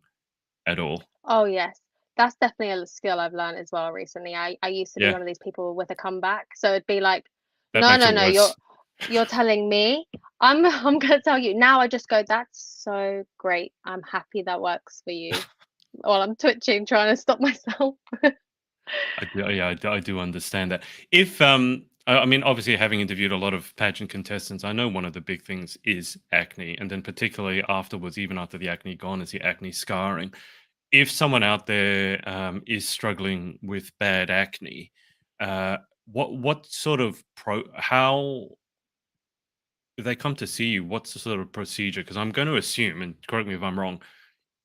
at all? Oh yes. That's definitely a skill I've learned as well recently. I used to be Yeah, one of these people with a comeback. So it'd be like, that no, makes no, it no, worse. you're telling me. I'm gonna tell you. Now I just go, that's so great. I'm happy that works for you. While I'm twitching, trying to stop myself. I do understand that. If I mean, obviously, having interviewed a lot of pageant contestants, I know one of the big things is acne, and then particularly afterwards, even after the acne gone, is the acne scarring. If someone out there is struggling with bad acne, uh, what sort of how if they come to see you, what's the sort of procedure? Because I'm going to assume, and correct me if I'm wrong,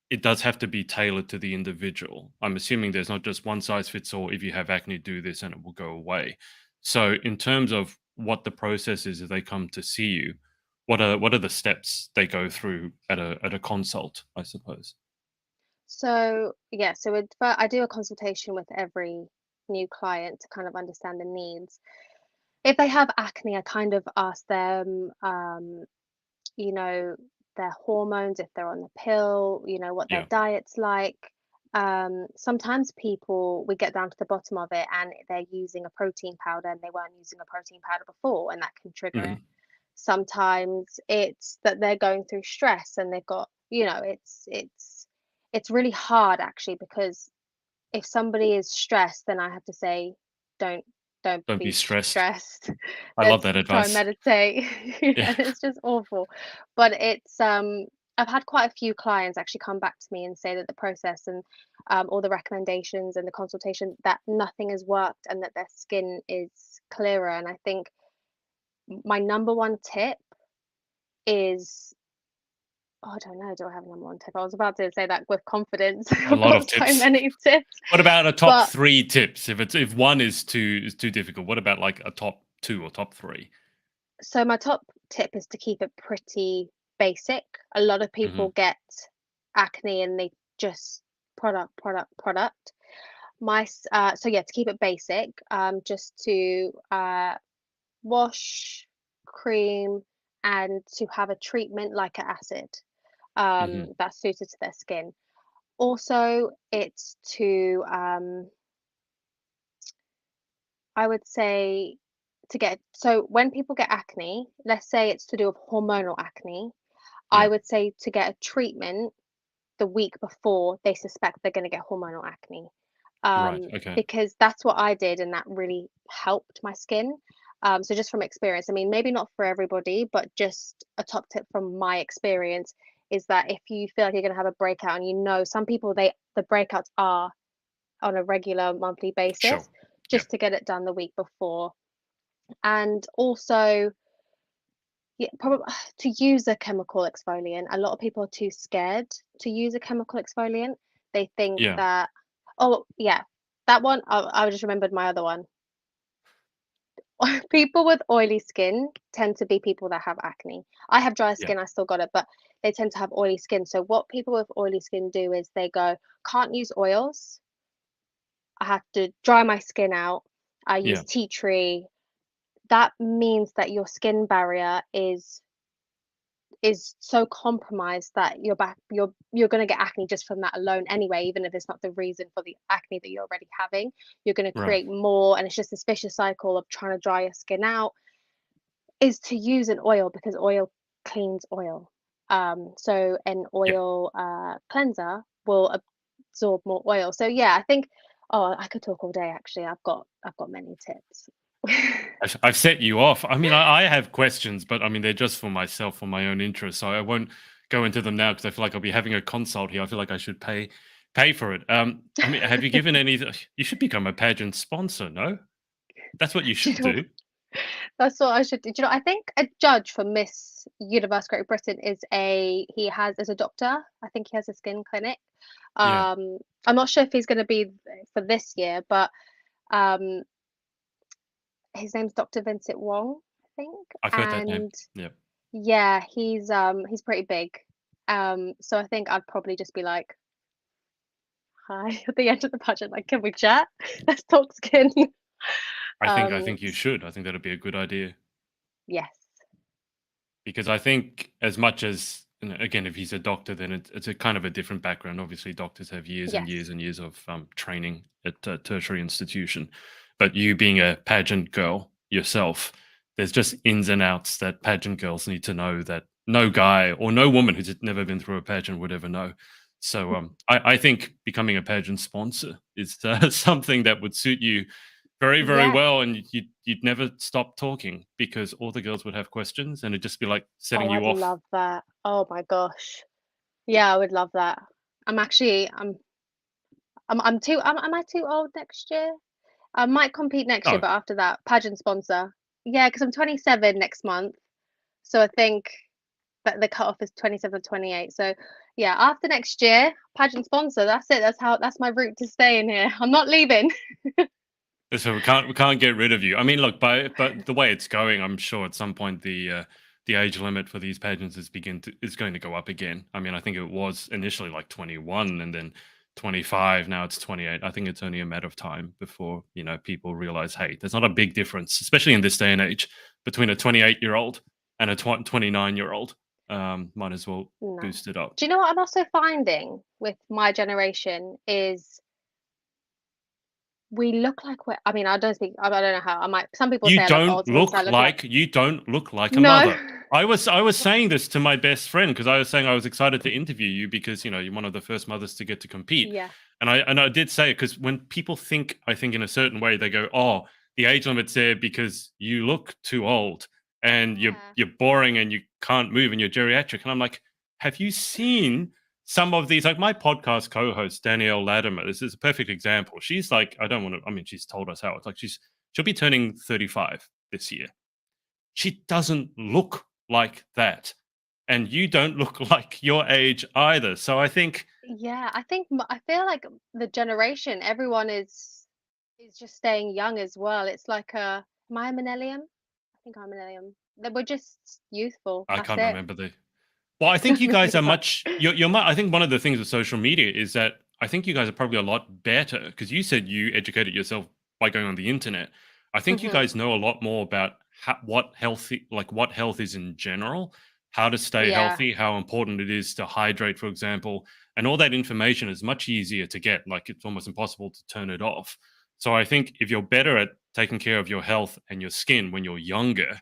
it does have to be tailored to the individual. I'm assuming there's not just one size fits all. If you have acne, do this and it will go away. So, in terms of what the process is, if they come to see you, what are the steps they go through at a consult? I suppose. So yeah, so I do a consultation with every new client to kind of understand the needs. If they have acne, I kind of ask them, you know, their hormones, if they're on the pill, what their Yeah. diet's like. Sometimes people, we get down to the bottom of it and they're using a protein powder and they weren't using a protein powder before, and that can trigger it. Hmm. Sometimes it's that they're going through stress and they've got, it's really hard actually, because if somebody is stressed, then I have to say, don't don't Don't be be stressed. stressed. I love Let's that try and advice. meditate. Yeah. And it's just awful. But I've had quite a few clients actually come back to me and say that the process and all the recommendations and the consultation, that nothing has worked and that their skin is clearer. And I think my number one tip is, oh, I don't know, do I have a number one tip? I was about to say that with confidence. A I've lot got of so tips. many tips. What about a top But three tips? If one is too difficult, what about like a top two or top three? so my top tip is to keep it pretty basic. A lot of Hmm. people get acne and they just product, product, product. So yeah, to keep it basic, just to wash, cream, and to have a treatment like an acid Hmm. that's suited to their skin. Also, it's to I would say so when people get acne, let's say it's to do with hormonal acne, I Yeah. would say to get a treatment the week before they suspect they're going to get hormonal acne. Right. Okay. Because that's what I did, and that really helped my skin. So just from experience, I mean, maybe not for everybody, but just a top tip from my experience is that if you feel like you're going to have a breakout, and some people, the breakouts are on a regular monthly Sure. basis, Yeah. just to get it done the week before. And also, yeah, probably to use a chemical exfoliant. A lot of people are too scared to use a chemical exfoliant. They think Yeah. that, oh, yeah, that one, I just remembered my other one. People with oily skin tend to be people that have acne. I have dry Yeah. skin, I still got it, but they tend to have oily skin. So, what people with oily skin do is they go, can't use oils. I have to dry my skin out. I use Yeah. tea tree. That means that your skin barrier is so compromised that you're going to get acne just from that alone anyway, even if it's not the reason for the acne that you're already having. You're going to Right. create more, and it's just this vicious cycle of trying to dry your skin out. Is to use an oil, because oil cleans oil. So an Yeah. oil cleanser will absorb more oil. So yeah, I think, oh, I could talk all day actually. I've got many tips. I've set you off. I mean, I have questions, but I mean, they're just for myself, for my own interest. So I won't go into them now because I feel like I'll be having a consult here. I feel like I should pay for it. I mean, have you given any? You should become a pageant sponsor. No, that's what you Do should you know do. That's what I should do. Do you know, I think a judge for Miss Universe Great Britain is a doctor. I think he has a skin clinic. Yeah, I'm not sure if he's going to be for this year, but um, his name's Dr. Vincent Wong, I think. I've heard that name. And Yeah, yeah, he's pretty big. So I think I'd probably just be like, hi, at the end of the pageant, like, can we chat? Let's talk skin. I think you S- should. I think that'd be a good idea. yes, Because I think as much as again, if he's a doctor, then it's a kind of a different background. Obviously, doctors have years and years yes. and years of training at a tertiary institution. But you being a pageant girl yourself, there's just ins and outs that pageant girls need to know that no guy or no woman who's never been through a pageant would ever know. So I think becoming a pageant sponsor is something that would suit you very, very Yeah. well, and you'd never stop talking because all the girls would have questions, and it'd just be like setting Oh, you I'd off. love that. Oh my gosh. Yeah, I would love that. I'm actually I'm too am I too old next year? I might compete next year, Oh, but after that, pageant sponsor. Yeah, because I'm 27 next month. So I think that the cutoff is 27 or 28. So yeah, after next year, pageant sponsor, that's it. That's my route to stay in here. I'm not leaving. so we can't get rid of you. I mean, look, but the way it's going, I'm sure at some point the age limit for these pageants is going to go up again. I mean, I think it was initially like 21 and then 25. Now it's 28. I think it's only a matter of time before people realize, hey, there's not a big difference, especially in this day and age, between a 28-year-old and a 29-year-old. Might as well No. boost it up. Do you know what I'm also finding with my generation is we look like I mean, I don't know how. I might, some people say You I look don't old, some people say I look look young. like you don't look like a No. mother. I was saying this to my best friend because I was saying I was excited to interview you because you're one of the first mothers to get to compete, Yeah. and I did say it because when people think I think in a certain way they go, oh, the age limit's there because you look too old and you're Yeah. you're boring and you can't move and you're geriatric, and I'm like, have you seen some of these, like my podcast co-host Danielle Latimer? This is a perfect example. She's like, I don't want to, I mean, she's told us how it's like she'll be turning 35 this year. She doesn't look like that. And you don't look like your age either. So I think Yeah, I feel like the generation, everyone is just staying young as well. It's like am I a millennium? I think I'm a millennium. That we're just youthful. I That's can't it. remember the. Well, I think you guys are But much. I think one of the things with social media is that I think you guys are probably a lot better because you said you educated yourself by going on the internet. I think you hmm guys know a lot more about what health is in general, how to stay yeah, healthy, how important it is to hydrate, for example, and all that information is much easier to get. Like it's almost impossible to turn it off. So I think if you're better at taking care of your health and your skin when you're younger,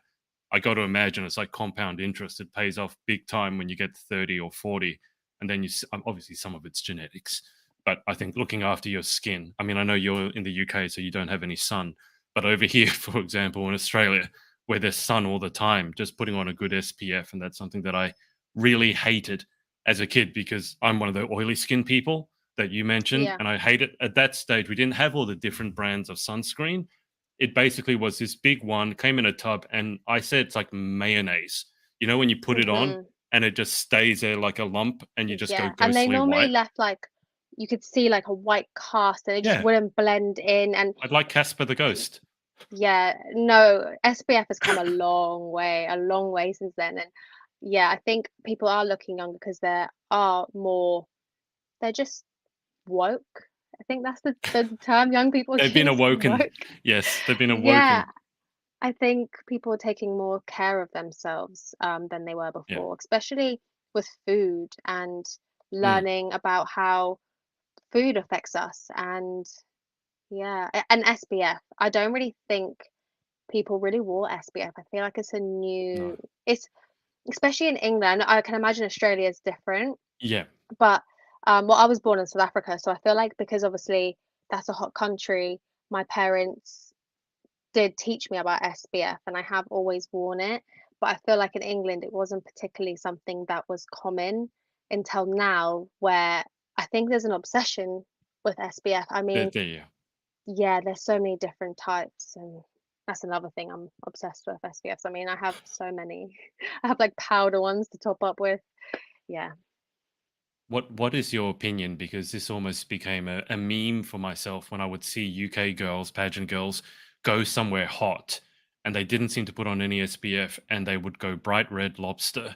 I got to imagine it's like compound interest. It pays off big time when you get 30 or 40. And then obviously some of it's genetics. But I think looking after your skin, I mean, I know you're in the UK, so you don't have any sun. But over here, for example, in Australia, where there's sun all the time, just putting on a good SPF. And that's something that I really hated as a kid because I'm one of the oily skin people that you mentioned. yeah. And I hate it at that stage. We didn't have all the different brands of sunscreen. It basically was this big one, came in a tub, and I said it's like mayonnaise. You know when you put it on hmm and it just stays there like a lump and you just go Yeah. And they ghostly normally white? left like you could see like a white cast and it just Yeah, wouldn't blend in. And I'd like Casper the Ghost. yeah, no, SPF has come a long way since then. And yeah, I think people are looking younger because there are more, they're just woke. I think that's the term young people They've been use, awoken. woke. Yes, they've been Yeah, awoken. I think people are taking more care of themselves than they were Yeah. before, especially with food and Mm. learning about how food affects us. And yeah, and SPF. I don't really think people really wore SPF. I feel like it's a No. new, it's especially in England. I can imagine Australia is different, Yeah. but well, I was born in South Africa, so I feel like because obviously that's a hot country, my parents did teach me about SPF, and I have always worn it. But I feel like in England, it wasn't particularly something that was common until now, where I think there's an obsession with SPF. I mean, Yeah. yeah, there's so many different types, and that's another thing I'm obsessed with SPFs. I mean, I have so many. I have like powder ones to top up with. Yeah. What is your opinion? Because this almost became a meme for myself when I would see UK girls, pageant girls, go somewhere hot and they didn't seem to put on any SPF and they would go bright red lobster,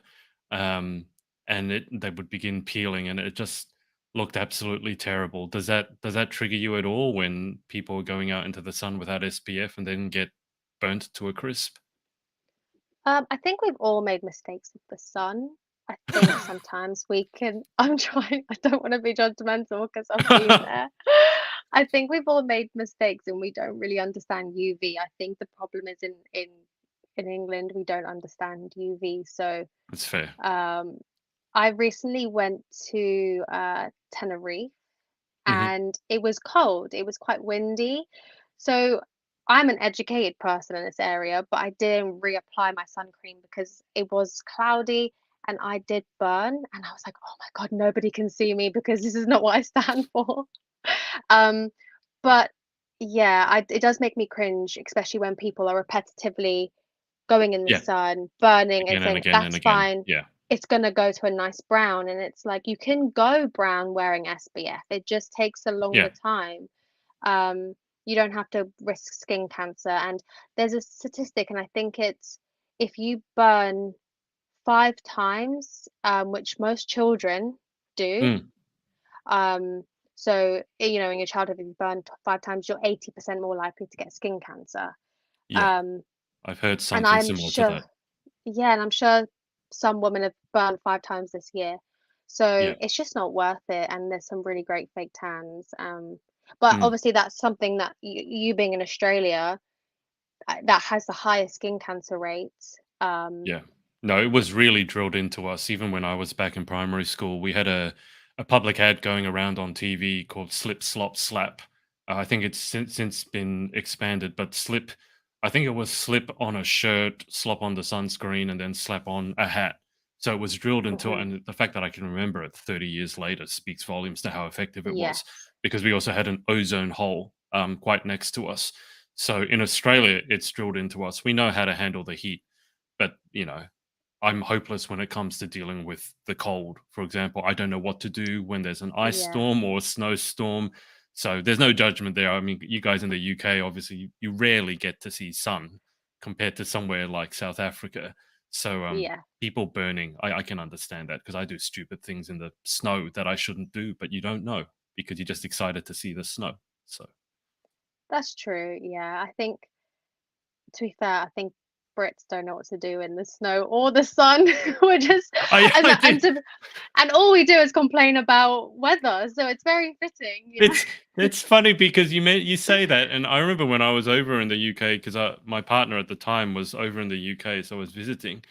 um, and they would begin peeling and it just looked absolutely terrible. Does that trigger you at all when people are going out into the sun without SPF and then get burnt to a crisp? I think we've all made mistakes with the sun. I think sometimes we can, I'm trying, I don't want to be judgmental because I've been there. I think we've all made mistakes and we don't really understand UV. I think the problem is in England, we don't understand UV. So That's fair. um I recently went to Tenerife Hmm. and it was cold. It was quite windy. So I'm an educated person in this area, but I didn't reapply my sun cream because it was cloudy and I did burn. And I was like, oh my God, nobody can see me because this is not what I stand for. Um, but yeah, it does make me cringe, especially when people are repetitively going in the Yeah, sun, burning and again and saying, again and that's again. fine. Yeah, It's gonna go to a nice brown. And it's like you can go brown wearing SPF. It just takes a yeah. longer time. Um, you don't have to risk skin cancer. And there's a statistic, and I think it's if you burn 5 times, which most children do, Mm, um, so in your childhood, if you burn 5 times, you're 80% more likely to get skin cancer. yeah. Um, I've heard and something I'm similar to sure, that. yeah, and I'm sure some women have burned 5 times this year. So Yeah. it's just not worth it. And there's some really great fake tans. But Mm. obviously, that's something that you being in Australia, that has the highest skin cancer rates. Yeah. No, it was really drilled into us. Even when I was back in primary school, we had a public ad going around on TV called Slip, Slop, Slap. I think it's since been expanded, but slip, I think it was slip on a shirt, slop on the sunscreen, and then slap on a hat. So it was drilled into it. Hmm. And the fact that I can remember it 30 years later speaks volumes to how effective it was, Yes, because we also had an ozone hole quite next to us. So in Australia, it's drilled into us. We know how to handle the heat, but I'm hopeless when it comes to dealing with the cold. For example, I don't know what to do when there's an ice yeah, storm or a snowstorm. So there's no judgment there. I mean, you guys in the UK, obviously, you rarely get to see sun compared to somewhere like South Africa. So yeah. people burning, I can understand that, because I do stupid things in the snow that I shouldn't do, but you don't know because you're just excited to see the snow. So That's true. Yeah, I think to be fair, I think Brits don't know what to do in the snow or the sun. We're just I, and I and do. to, and all we do is complain about weather. So it's very fitting. It's funny because you say that, and I remember when I was over in the UK, because my partner at the time was over in the UK, so I was visiting,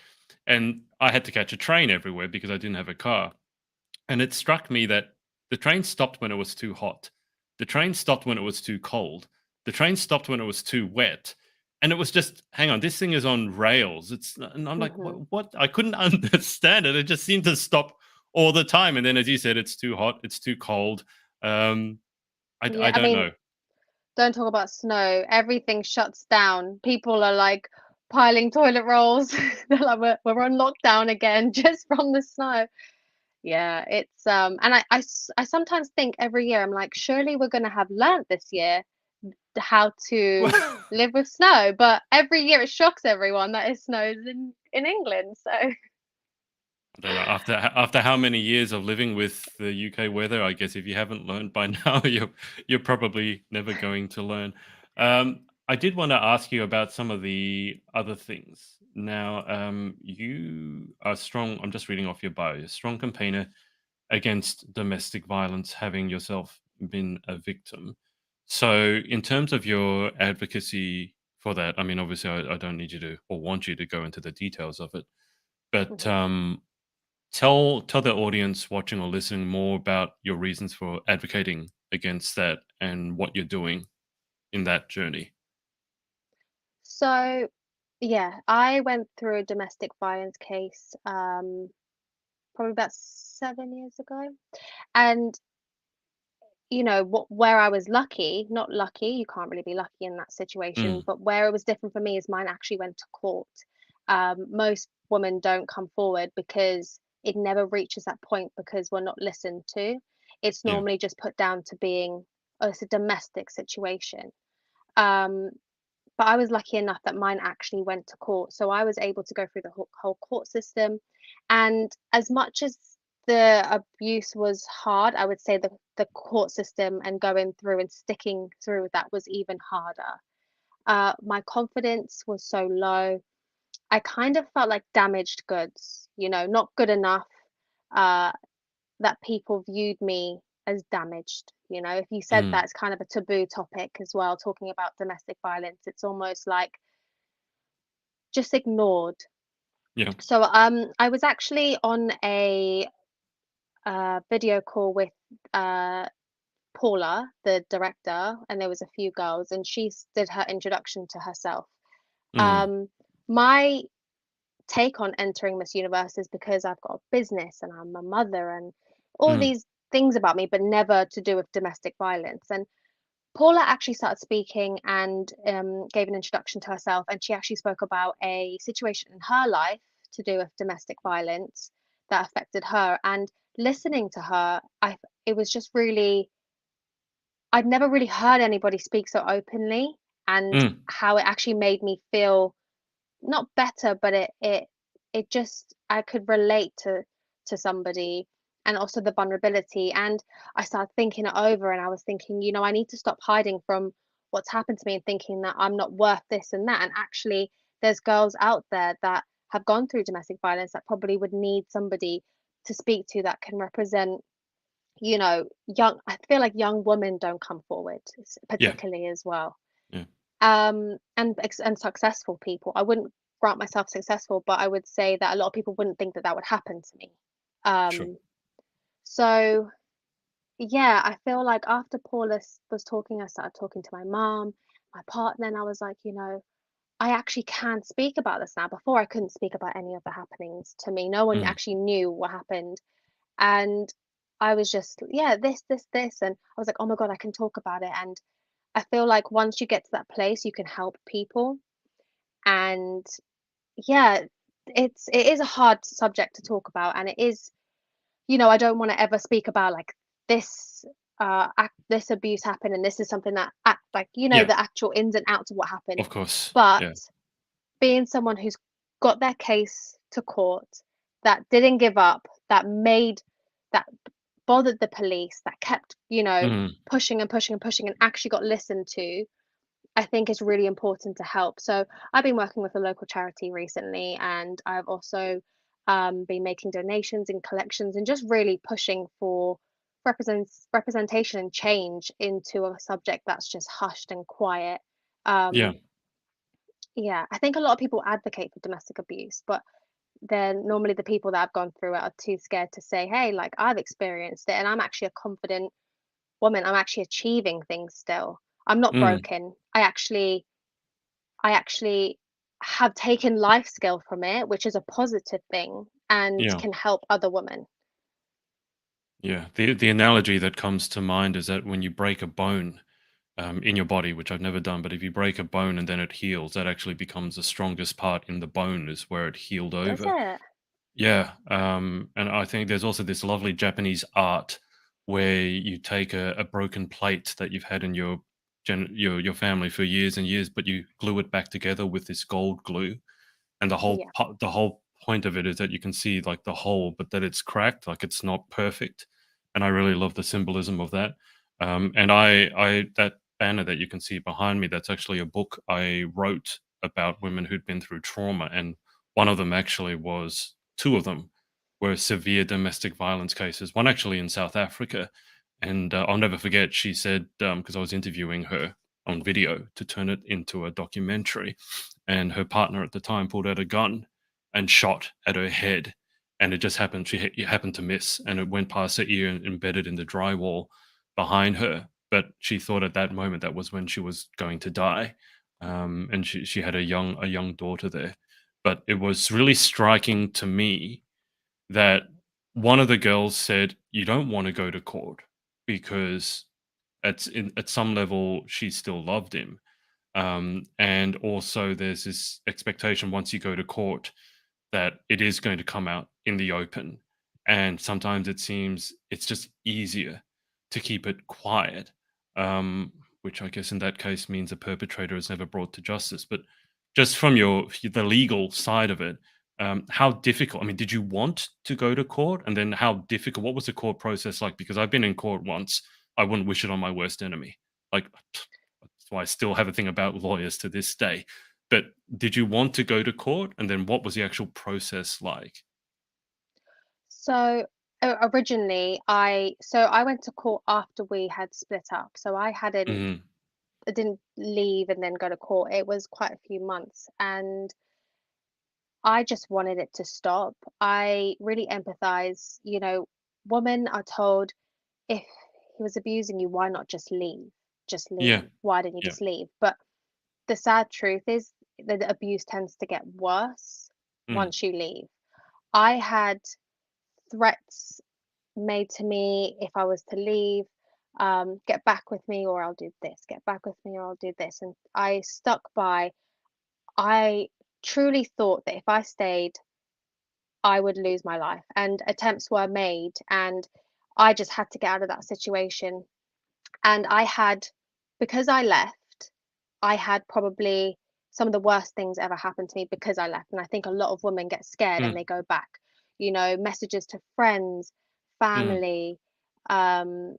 and I had to catch a train everywhere because I didn't have a car. And it struck me that the train stopped when it was too hot, the train stopped when it was too cold, the train stopped when it was too wet, and it was just, hang on, this thing is on rails. And I'm like, Hmm. what? I couldn't understand it. It just seemed to stop all the time. And then, as you said, it's too hot, it's too cold. Um, I Yeah, I don't mean, know. don't talk about snow. Everything shuts down. People are like piling toilet rolls. They're like, we're on lockdown again just from the snow. Yeah, it's and I sometimes think every year I'm like, surely we're gonna have learnt this year how to live with snow. But every year it shocks everyone that it snows in England. So I don't know. After how many years of living with the UK weather, I guess if you haven't learned by now, you're probably never going to learn. I did want to ask you about some of the other things. Now, you are strong. I'm just reading off your bio. You're a strong campaigner against domestic violence, having yourself been a victim. So, in terms of your advocacy for that, I mean, obviously, I don't need you to or want you to go into the details of it, but mhm. tell the audience watching or listening more about your reasons for advocating against that and what you're doing in that journey. So yeah, I went through a domestic violence case probably about 7 years ago. And where I was lucky, not lucky, you can't really be lucky in that situation, Mm, but where it was different for me is mine actually went to court. Most women don't come forward because it never reaches that point because we're not listened to. It's yeah. normally just put down to being, oh, it's a domestic situation. Um, but I was lucky enough that mine actually went to court. So I was able to go through the whole court system. And as much as the abuse was hard, I would say the court system and going through and sticking through that was even harder. My confidence was so low. I kind of felt like damaged goods, not good enough. Uh, that people viewed me as damaged. If you said Mm, that, it's kind of a taboo topic as well, talking about domestic violence. It's almost like just ignored. yeah. So I was actually on a video call with uh Paula, the director, and there was a few girls, and she did her introduction to herself. Mm, Um, my take on entering Miss Universe is because I've got a business and I'm a mother and all mm, these things about me, but never to do with domestic violence. And Paula actually started speaking and gave an introduction to herself, and she actually spoke about a situation in her life to do with domestic violence that affected her. And listening to her, it was just really, I'd never really heard anybody speak so openly, and mm. how it actually made me feel not better, but it just, I could relate to somebody, and also the vulnerability. And I started thinking it over, and I was thinking, I need to stop hiding from what's happened to me and thinking that I'm not worth this and that. And actually, there's girls out there that have gone through domestic violence that probably would need somebody to speak to that can represent, young, I feel like young women don't come forward, Yeah, particularly as well. yeah, And successful people. I wouldn't grant myself successful, but I would say that a lot of people wouldn't think that that would happen to me. sure. Um, so yeah, I feel like after Paula was talking, I started talking to my mom, my partner, and I was like, I actually can speak about this now. Before I couldn't speak about any of the happenings to me. No one Mm, actually knew what happened. And I was just, yeah, this. And I was like, oh my God, I can talk about it. And I feel like once you get to that place, you can help people. And yeah, it is a hard subject to talk about, and it is, I don't want to ever speak about like this this abuse happened, and this is something that like, yeah, the actual ins and outs of what happened. of course. But Yeah. being someone who's got their case to court, that didn't give up, that bothered the police, that kept, Mm, pushing and pushing and pushing, and actually got listened to, I think is really important to help. So I've been working with a local charity recently, and I've also been making donations and collections, and just really pushing for representation and change into a subject that's just hushed and quiet. yeah, Um, yeah, I think a lot of people advocate for domestic abuse, but then normally the people that have gone through it are too scared to say, hey, like, I've experienced it and I'm actually a confident woman. I'm actually achieving things still. I'm not mm, broken. I actually have taken life skill from it, which is a positive thing and yeah, can help other women. yeah. The analogy that comes to mind is that when you break a bone, in your body, which I've never done, but if you break a bone and then it heals, that actually becomes the strongest part in the bone is where it healed Does over. it? Yeah, and I think there's also this lovely Japanese art where you take a broken plate that you've had in your family for years and years, but you glue it back together with this gold glue, and Yeah. the whole point of it is that you can see like the hole, but that it's cracked, like it's not perfect. And I really love the symbolism of that. And I that banner that you can see behind me, that's actually a book I wrote about women who'd been through trauma, and one of them actually was two of them were severe domestic violence cases. One actually in South Africa, and I'll never forget. She said because I was interviewing her on video to turn it into a documentary, and her partner at the time pulled out a gun and shot at her head, and it just happened it happened to miss, and it went past her ear and embedded in the drywall behind her. But she thought at that moment that was when she was going to die, and she had a young daughter there. But it was really striking to me that one of the girls said, "You don't want to go to court because at some level she still loved him." And also, there's this expectation once you go to court that it is going to come out in the open. And sometimes it seems it's just easier to keep it quiet, um, which I guess in that case means the perpetrator is never brought to justice. But just from the legal side of it, how difficult? I mean, did you want to go to court, and then how difficult? What was the court process like? Because I've been in court once. I wouldn't wish it on my worst enemy. Like that's why I still have a thing about lawyers to this day. But did you want to go to court? And then what was the actual process like? So originally, I went to court after we had split up. So Mhm. I didn't leave and then go to court. It was quite a few months, and I just wanted it to stop. I really empathize. Women are told, if he was abusing you, why not just leave? Just Yeah. leave. Why didn't you Yeah. just leave? But the sad truth is that the abuse tends to get worse Mm. once you leave. I had threats made to me if I was to leave, get back with me or I'll do this, get back with me or I'll do this. And I stuck by, I truly thought that if I stayed, I would lose my life. And attempts were made, and I just had to get out of that situation. And I had, because I left, I had probably some of the worst things ever happened to me because I left. And I think a lot of women get scared and Mm. they go back, messages to friends, Mm. family. Um,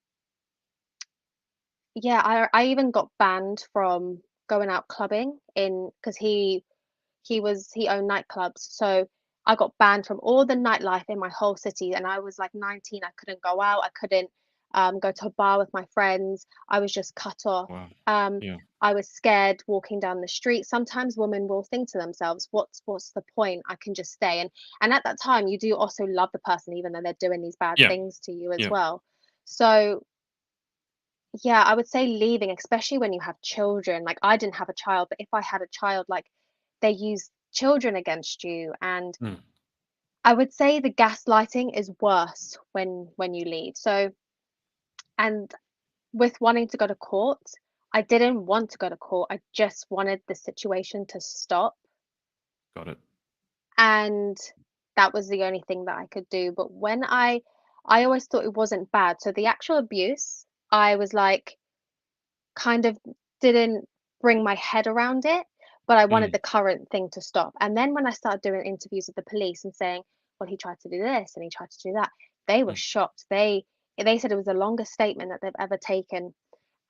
yeah, I even got banned from going out clubbing in because he owned nightclubs. So I got banned from all the nightlife in my whole city, and I was like 19. I couldn't go out. I couldn't go to a bar with my friends. I was just cut off. Wow. Um, Yeah. I was scared walking down the street. Sometimes women will think to themselves, "What's the point? I can just stay." And at that time, you do also love the person, even though they're doing these bad Yeah. things to you as Yeah. well. So yeah, I would say leaving, especially when you have children. Like I didn't have a child, but if I had a child, like they use children against you. And Mm. I would say the gaslighting is worse when you leave. So, and with wanting to go to court, I didn't want to go to court. I just wanted the situation to stop. Got it. And that was the only thing that I could do. But I always thought it wasn't bad. So the actual abuse, I was like, kind of didn't bring my head around it, but I wanted Mm. the current thing to stop. And then when I started doing interviews with the police and saying, well, he tried to do this and he tried to do that, they were Mm. shocked. They said it was the longest statement that they've ever taken.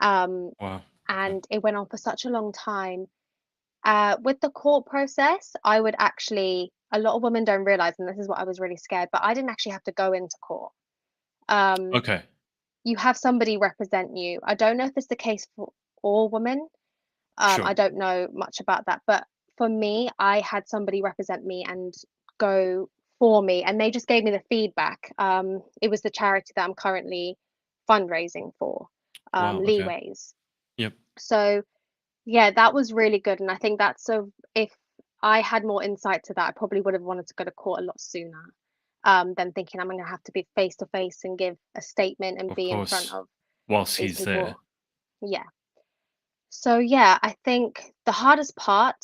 Um, Wow. Okay. and it went on for such a long time. With the court process, I would actually, a lot of women don't realize, and this is what I was really scared, but I didn't actually have to go into court. Um, Okay. you have somebody represent you. I don't know if it's the case for all women. I Sure. don't know much about that, but for me, I had somebody represent me and go for me, and they just gave me the feedback. It was the charity that I'm currently fundraising for, Wow. Okay. Leeways. Yep. So yeah, that was really good, and I think that's so. If I had more insight to that, I probably would have wanted to go to court a lot sooner. Than thinking I'm going to have to be face to face and give a statement and Of be in front course. of Whilst these he's there. people. Yeah. So yeah, I think the hardest part,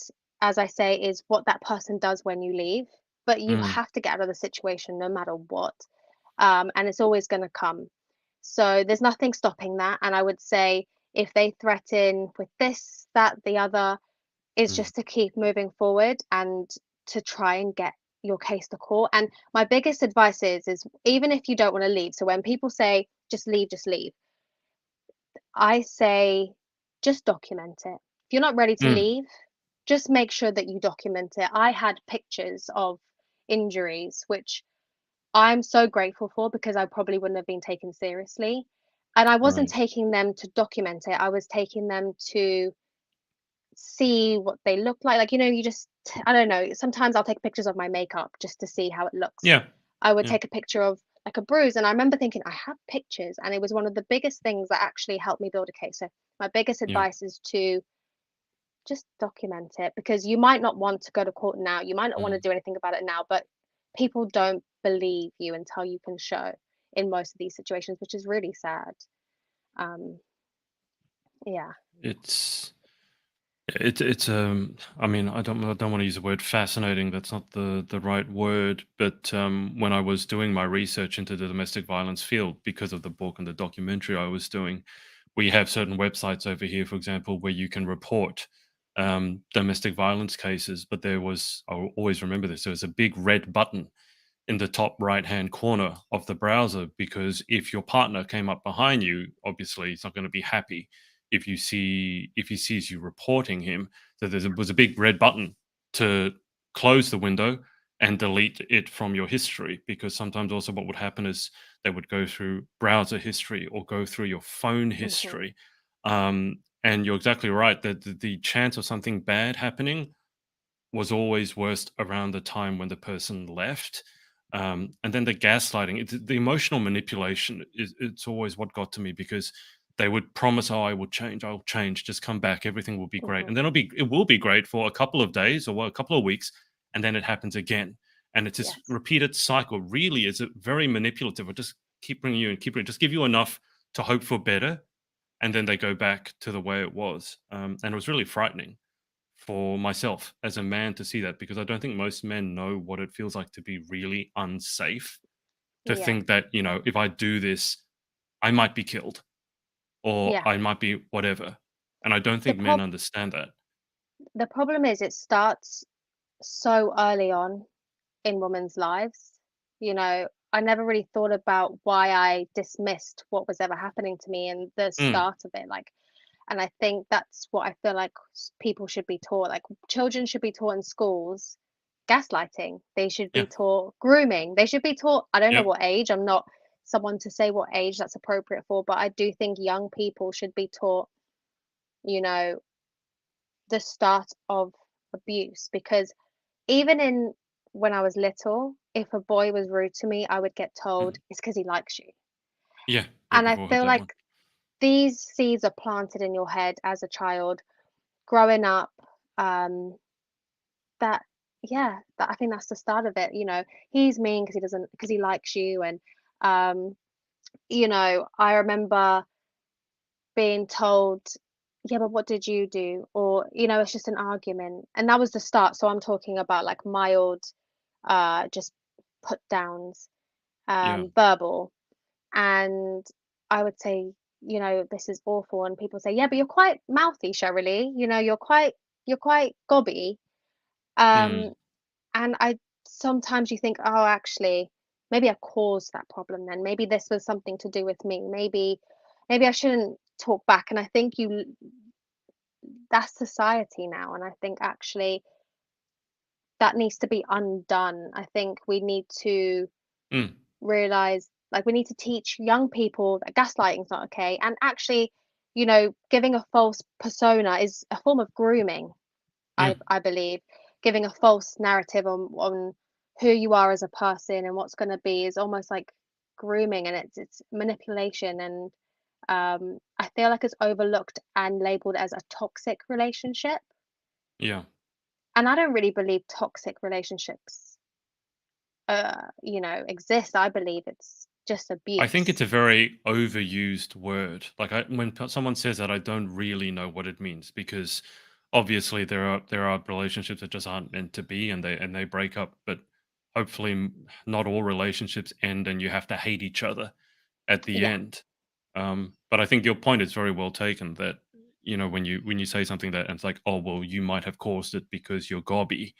as I say, is what that person does when you leave. But you Mm. have to get out of the situation no matter what. And it's always going to come. So there's nothing stopping that. And I would say if they threaten with this, that, the other, is Mm. just to keep moving forward and to try and get your case to court. And my biggest advice is even if you don't want to leave. So when people say just leave, I say just document it. If you're not ready to Mm. leave, just make sure that you document it. I had pictures of injuries, which I'm so grateful for because I probably wouldn't have been taken seriously. And I wasn't Right. taking them to document it, I was taking them to see what they look like. Like, I don't know, sometimes I'll take pictures of my makeup just to see how it looks. Yeah. I would Yeah. take a picture of like a bruise, and I remember thinking, I have pictures, and it was one of the biggest things that actually helped me build a case. So my biggest Yeah. advice is to just document it because you might not want to go to court now. You might not want to Mm. do anything about it now, but people don't believe you until you can show in most of these situations, which is really sad. Um, yeah. It's it's I mean, I don't want to use the word fascinating. That's not the right word. But when I was doing my research into the domestic violence field, because of the book and the documentary I was doing, we have certain websites over here, for example, where you can report domestic violence cases. But I'll always remember this. There was a big red button in the top right hand corner of the browser, because if your partner came up behind you, obviously he's not going to be happy if he sees you reporting him. So was a big red button to close the window and delete it from your history, because sometimes also what would happen is they would go through browser history or go through your phone Hmm. history. And you're exactly right that the chance of something bad happening was always worst around the time when the person left. And then the gaslighting, the emotional manipulation it's always what got to me, because they would promise, "Oh, I'll change, just come back, everything will be great," Hmm. and then it will be great for a couple of days or a couple of weeks, and then it happens again, and it's this Yes. repeated cycle. Really, is it very manipulative? Or just keep bringing you and keep bringing, just give you enough to hope for better, and then they go back to the way it was. And it was really frightening for myself as a man to see that, because I don't think most men know what it feels like to be really unsafe, to Yeah. think that, if I do this, I might be killed or Yeah. I might be whatever. And I don't The think men prob understand that. the problem is it starts so early on in women's lives. I never really thought about why I dismissed what was ever happening to me in the Mm, start of it. And I think that's what I feel like people should be taught. Like children should be taught in schools gaslighting. They should yeah. be taught grooming. They should be taught, I don't know Yep. what age, I'm not someone to say what age that's appropriate for, but I do think young people should be taught, you know, the start of abuse because even in when I was little, if a boy was rude to me, I would get told Mm, it's because he likes you. yeah. Yeah. And I We've all had feel that one. like these seeds are planted in your head as a child growing up. Um, that that I think that's the start of it. He's mean because he likes you, and um, I remember being told, yeah, but what did you do? Or, it's just an argument. And that was the start. So I'm talking about like mild, just put downs, Yeah. verbal. And I would say, this is awful. And people say, yeah, but you're quite mouthy, Cheraleigh. You're quite gobby. Mm, Um, and sometimes you think, oh, actually, maybe I caused that problem then. Maybe this was something to do with me. Maybe I shouldn't talk back. And I think that's society now. And I think actually that needs to be undone. I think we need to mm, realize, like, we need to teach young people that gaslighting is not okay. And actually, giving a false persona is a form of grooming. yeah. I believe giving a false narrative on who you are as a person and what's going to be is almost like grooming, and it's manipulation. And I feel like it's overlooked and labeled as a toxic relationship. Yeah. And I don't really believe toxic relationships exist. I believe it's just I think it's abuse. a very overused word. Like, when someone says that, I don't really know what it means, because obviously there are relationships that just aren't meant to be, and they break up. But hopefully, not all relationships end, and you have to hate each other at the Yeah. end. But I think your point is very well taken. That, when you say something that, and it's like, oh well, you might have caused it because you're gobby.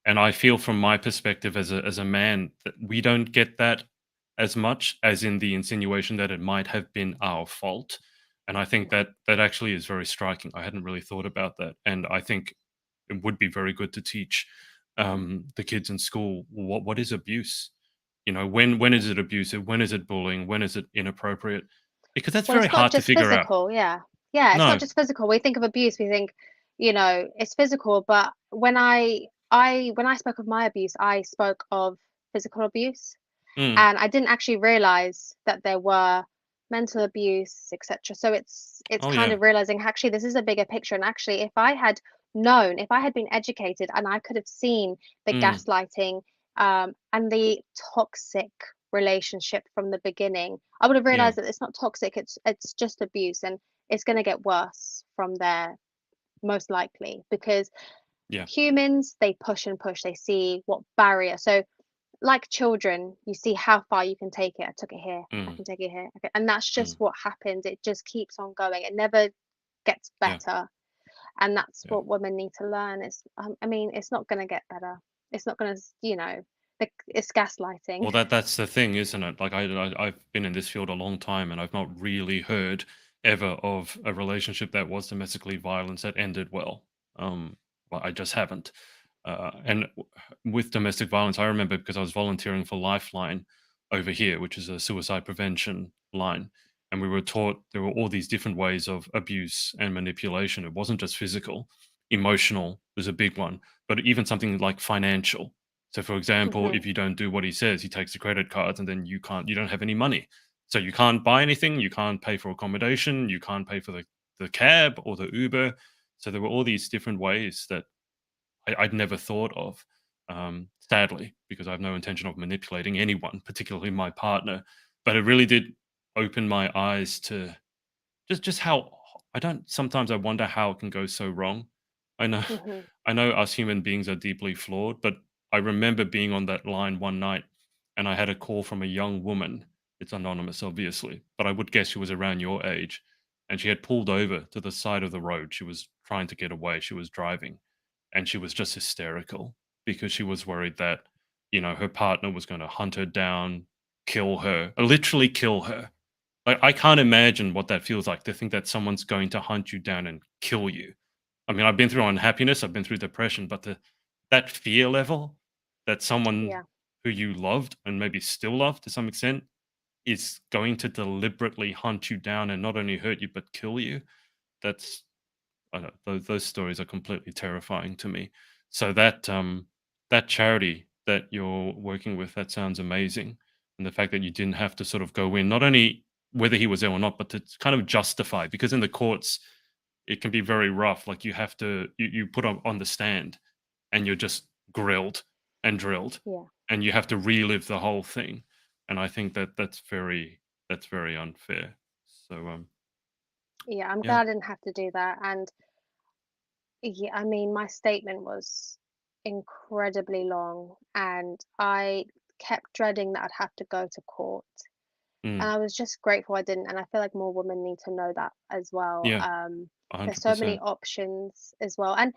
And I feel, from my perspective as a man, that we don't get that as much, as in the insinuation that it might have been our fault. And I think Yeah. that actually is very striking. I hadn't really thought about that, and I think it would be very good to teach the kids in school what is abuse. When Yeah. is it abusive? When is it bullying? When is it inappropriate? Because that's Well, very it's not hard to just figure out. physical, yeah. Yeah, it's not No. just physical. We think of abuse, we think, it's physical, but when I spoke of my abuse, I spoke of physical abuse, Mm. and I didn't actually realize that there were mental abuse, etc. So it's Oh kind yeah. of realizing actually this is a bigger picture, and actually if I had known, if I had been educated and I could have seen the Mm. gaslighting and the toxic relationship from the beginning, I would have Yeah. realized that it's not toxic, it's just abuse, and it's going to get worse from there most likely because Yeah. humans, they push and push, they see what barrier. So like children, you see how far you can take it. I took it here, I Mm. can take it here. Okay. And that's just Mm. what happens. It just keeps on going. It never gets Yeah. better. And that's Yeah. what women need to learn. I mean, it's not going to get better. It's not going to, it's gaslighting. Well, that's the thing, isn't it? Like, I've been in this field a long time, and I've not really heard ever of a relationship that was domestically violence that ended well. Well, I just haven't. With domestic violence, I remember, because I was volunteering for Lifeline over here, which is a suicide prevention line, and we were taught there were all these different ways of abuse and manipulation. It wasn't just physical; emotional was a big one, but even something like financial. So, for example, Mhm. if you don't do what he says, he takes the credit cards, and then you don't have any money. So you can't buy anything, you can't pay for accommodation, you can't pay for the cab or the Uber. So there were all these different ways that I'd never thought of, sadly, because I have no intention of manipulating anyone, particularly my partner. But it really did open my eyes to just how I don't sometimes I wonder how it can go so wrong. I know Mhm. I know us human beings are deeply flawed, but I remember being on that line one night and I had a call from a young woman. It's anonymous, obviously, but I would guess she was around your age. And she had pulled over to the side of the road. She was trying to get away. She was driving and she was just hysterical because she was worried that, her partner was going to hunt her down, kill her, literally kill her. Like, I can't imagine what that feels like to think that someone's going to hunt you down and kill you. I mean, I've been through unhappiness, I've been through depression, but that fear level that someone Yeah. who you loved and maybe still love to some extent is going to deliberately hunt you down and not only hurt you but kill you. That's I don't those stories are completely terrifying to me. So that charity that you're working with, that sounds amazing. And the fact that you didn't have to sort of go in, not only whether he was there or not, but to kind of justify, because in the courts it can be very rough. Like you put on the stand and you're just grilled and drilled Yeah. and you have to relive the whole thing. And I think that that's very unfair. So Yeah. I'm yeah. glad I didn't have to do that. And yeah, I mean, my statement was incredibly long, and I kept dreading that I'd have to go to court. And Mm, I was just grateful I didn't. And I feel like more women need to know that as well. yeah, There's so many 100%. options as well. And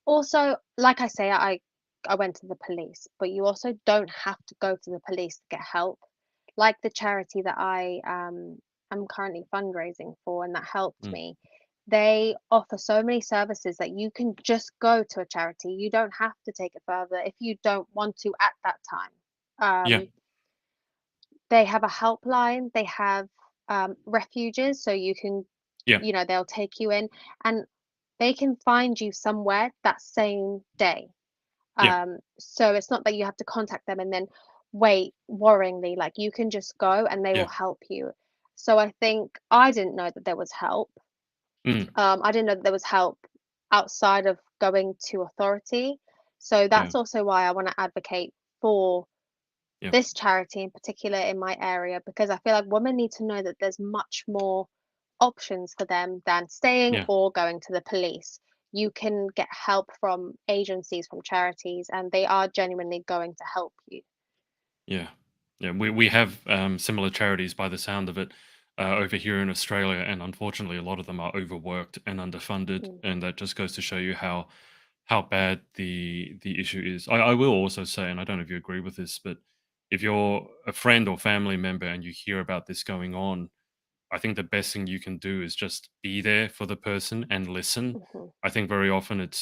also, like I say, I went to the police, but you also don't have to go to the police to get help. Like the charity that I'm currently fundraising for and that helped Mm, me. They offer so many services that you can just go to a charity. You don't have to take it further if you don't want to at that time. yeah, They have a helpline, they have refuges, so you can, yeah, they'll take you in, and they can find you somewhere that same day. yeah, So it's not that you have to contact them and then wait worryingly, like you can just go and they will yeah, help you. So I think I didn't know that there was help. mm, I didn't know that there was help outside of going to authority. So yeah, that's also why I want to advocate for yeah, this charity in particular in my area, because I feel like women need to know that there's much more options for them than staying yeah, or going to the police. You can get help from agencies, from charities, and they are genuinely going to help you. yeah, yeah. We have similar charities by the sound of it over here in Australia, and unfortunately, a lot of them are overworked and underfunded, Mm, and that just goes to show you how bad the issue is. I will also say, and I don't know if you agree with this, but if you're a friend or family member and you hear about this going on, I think the best thing you can do is just be there for the person and listen. mhm, I think very often it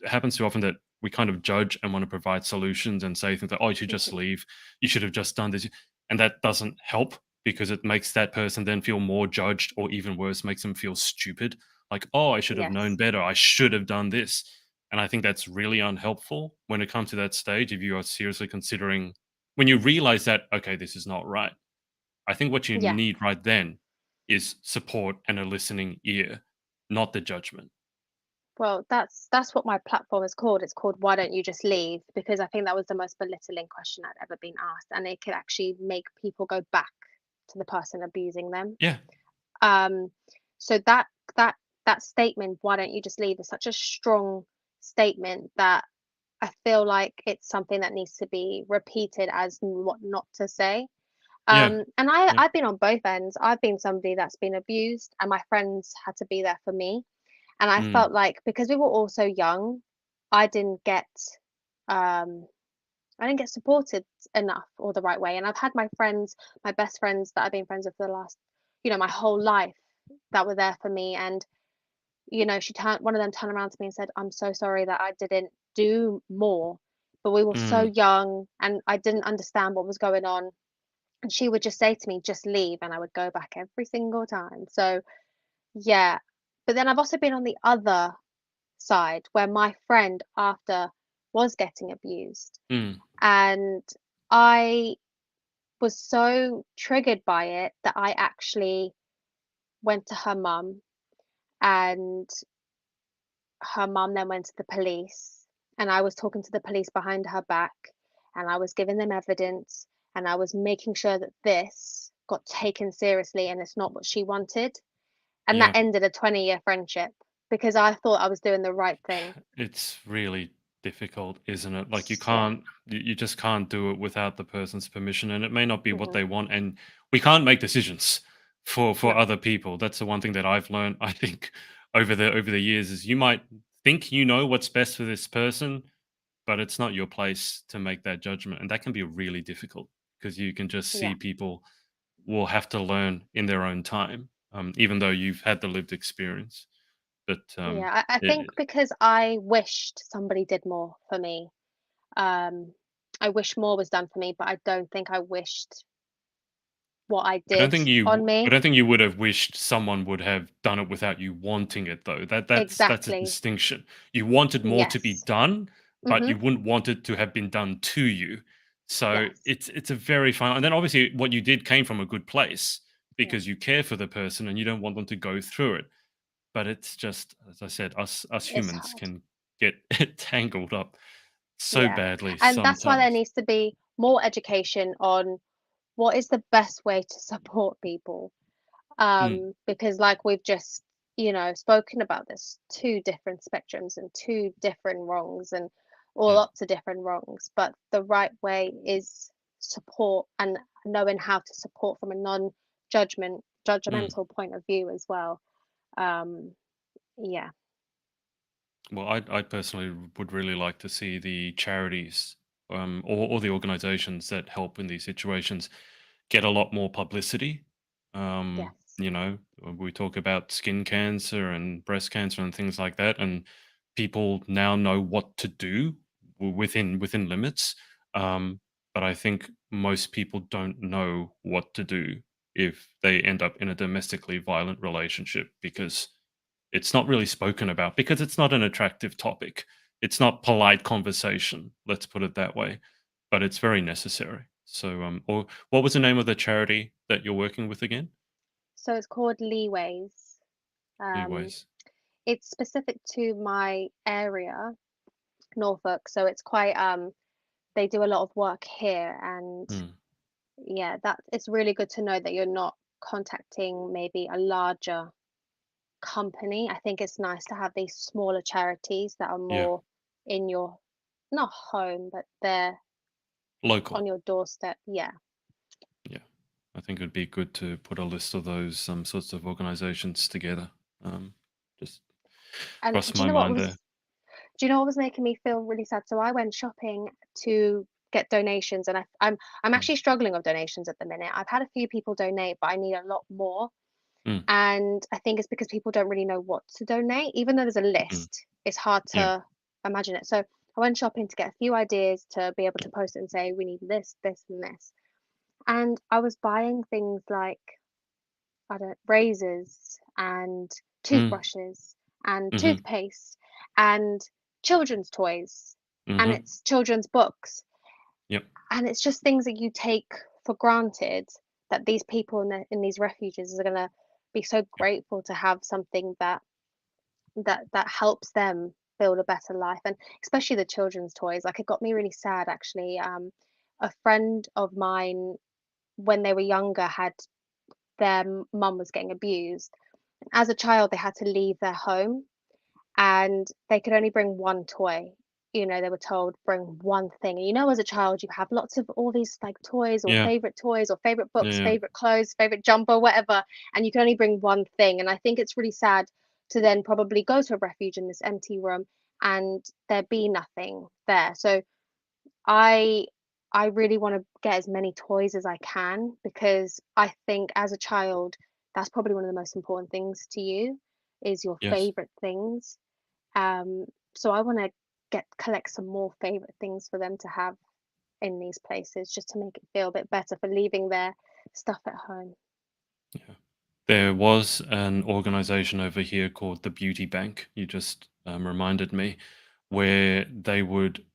happens too often that we kind of judge and want to provide solutions and say things like, "Oh, you should just mhm. leave. You should have just done this," and that doesn't help because it makes that person then feel more judged, or even worse, makes them feel stupid. Like, "Oh, I should have known Yes. better. I should have done this," and I think that's really unhelpful when it comes to that stage. If you are seriously considering, when you realize that, okay, this is not right, I think what you Yeah. need right then is support and a listening ear, not the judgment. Well, that's what my platform is called. It's called "Why Don't You Just Leave?" Because I think that was the most belittling question I'd ever been asked, and it could actually make people go back to the person abusing them. Yeah, Um, so that that statement, "Why don't you just leave?" is such a strong statement that I feel like it's something that needs to be repeated as what not to say. yeah, And yeah, I've been on both ends. I've been somebody that's been abused, and my friends had to be there for me. And I mm, felt like because we were all so young, I didn't get um, I didn't get supported enough or the right way. And I've had my friends, my best friends that I've been friends with for the last, my whole life, that were there for me. And one of them turned around to me and said, "I'm so sorry that I didn't do more, but we were so mm, young and I didn't understand what was going on." And she would just say to me, "Just leave," and I would go back every single time. So yeah, but then I've also been on the other side where my friend, after was getting abused. Mm. And I was so triggered by it that I actually went to her mum, and her mum then went to the police, and I was talking to the police behind her back, and I was giving them evidence, and I was making sure that this got taken seriously and it's not what she wanted. And that Yeah. ended a 20-year friendship because I thought I was doing the right thing. It's really difficult, isn't it? Like Yeah. you just can't do it without the person's permission, and it may not be what Hmm. they want, and we can't make decisions for No. other people. That's the one thing that I've learned, I think, over the years is you might think you know what's best for this person, but it's not your place to make that judgment, and that can be really difficult because you can just Yeah. see people will have to learn in their own time, even though you've had the lived experience. But Yeah. I think it, because I wished somebody did more for me. Um, I wish more was done for me, but I don't think I wished what I did on I me. don't think you would have wished someone would have done it without you wanting it though. That's a Exactly. distinction. You wanted more to be Yes. done, but Hmm. you wouldn't want it to have been done to you. So Yes. it's a very fine, and then obviously what you did came from a good place Yeah. because you care for the person and you don't want them to go through it. But it's just, as I said, us It's humans hard. can get tangled up so Yeah. badly And that's why there sometimes. needs to be more education on what is the best way to support people. Mm, Because like we've just, spoken about, this two different spectrums and two different wrongs and or yeah. lots of different wrongs, but the right way is support and knowing how to support from a Mm. judgmental point of view as well. Um, yeah. Well, I personally would really like to see the charities or the organizations that help in these situations get a lot more publicity. Yes. You know, we talk about skin cancer and breast cancer and things like that, and people now know what to do within limits. Um, but I think most people don't know what to do if they end up in a domestically violent relationship because it's not really spoken about because it's not an attractive topic. It's not polite conversation, let's put it that way, but it's very necessary. So, or what was the name of the charity that you're working with again? So it's called Leeways. Um, Leeways. it's specific to my area, Norfolk, so it's quite they do a lot of work here, and Mm, yeah, that it's really good to know that you're not contacting maybe a larger company. I think it's nice to have these smaller charities that are yeah, more in your, not home, but they're on local. your doorstep. Yeah. Yeah, I think it would be good to put a list of those sorts of organizations together. Um, just And crossed my mind there. do you know what was making me feel really sad? So I went shopping to get donations, and I'm Mm, actually struggling with donations at the minute. I've had a few people donate, but I need a lot more. mm, And I think it's because people don't really know what to donate. Even though there's a mm, list, it's hard yeah, to imagine it. So I went shopping to get a few ideas to be able to post it and say, we need this, this, and this. And I was buying things like, I don't razors and mm, toothbrushes and mm-hmm, toothpaste and children's toys, and mm-hmm, it's children's books. yep, And it's just things that you take for granted, that these people in these refuges are going to be so yep, grateful to have something that helps them build a better life, and especially the children's toys. Like, it got me really sad actually. A friend of mine, when they were younger, had their mum was getting abused. As a child, they had to leave their home, and they could only bring one toy. They were told bring one thing. And as a child, you have lots of all these like yeah, toys or favorite yeah, books, yeah, favorite clothes, favorite jumper, whatever, and you can only bring one thing. And I think it's really sad to then probably go to a refuge in this empty room and there be nothing there. So I I really want to get as many toys as I can, because I think as a child, that's probably one of the most important things to you, is your yes. favorite things. So I want to get collect some more favorite things for them to have in these places, just to make it feel a bit better for leaving their stuff at home. Yeah. There was an organization over here called the Beauty Bank. You just reminded me, where they would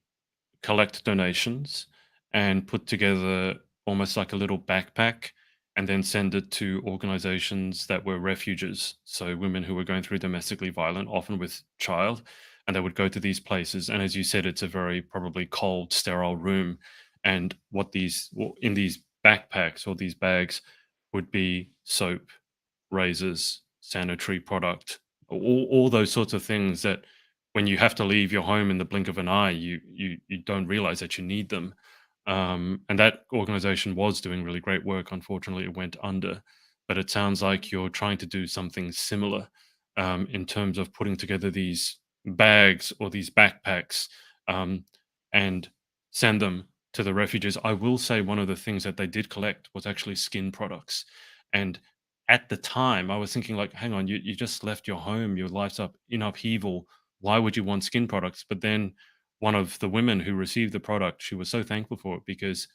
collect donations and put together almost like a little backpack and then send it to organizations that were refuges. So women who were going through domestically violent, often with child, and they would go to these places. And as you said, it's a very probably cold, sterile room. And in these backpacks or these bags would be soap, razors, sanitary product, all those sorts of things that when you have to leave your home in the blink of an eye, you don't realize that you need them. And that organization was doing really great work. Unfortunately, it went under. But it sounds like you're trying to do something similar in terms of putting together these bags or these backpacks um, and send them to the refugees. I will say one of the things that they did collect was actually skin products. And at the time, I was thinking, like, hang on, you just left your home, your life's up in upheaval. Why would you want skin products? But then one of the women who received the product, she was so thankful for it because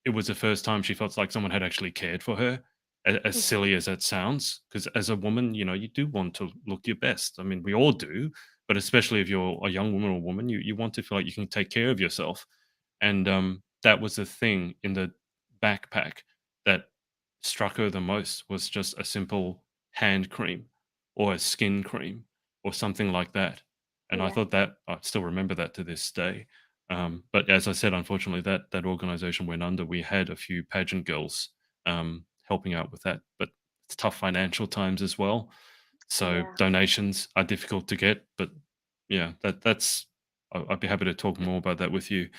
it was the first time she felt like someone had actually cared for her. As Mhm. silly as that sounds, because as a woman, you do want to look your best. I mean, we all do, but especially if you're a young woman or woman, you want to feel like you can take care of yourself. And that was the thing in the backpack that struck her the most was just a simple hand cream or a skin cream or something like that. And I Yeah. thought that I still remember that to this day. But as I said, unfortunately, that organization went under. We had a few pageant girls helping out with that, but it's tough financial times as well. So Yeah. donations are difficult to get, but yeah, that's I'd be happy to talk more about that with you,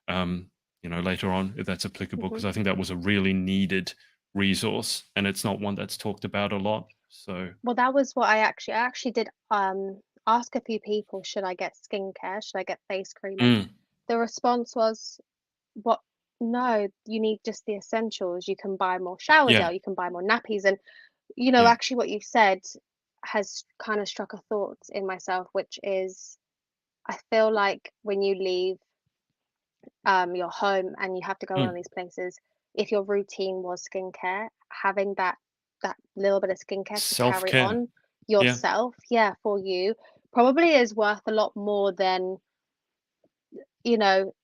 later on if that's applicable, because Mhm. I think that was a really needed resource, and it's not one that's talked about a lot. So, Well, that was what I actually did ask a few people, should I get skincare? Should I get face cream? And mm, the response was, what? No, you need just the essentials. You can buy more shower yeah, gel, you can buy more nappies. And yeah, actually what you said has kind of struck a thought in myself, which is I feel like when you leave your home and you have to go on mm, these places, if your routine was skincare, having that little bit of skincare to self carry care, on yeah. yourself, yeah, for you, probably is worth a lot more than, you know,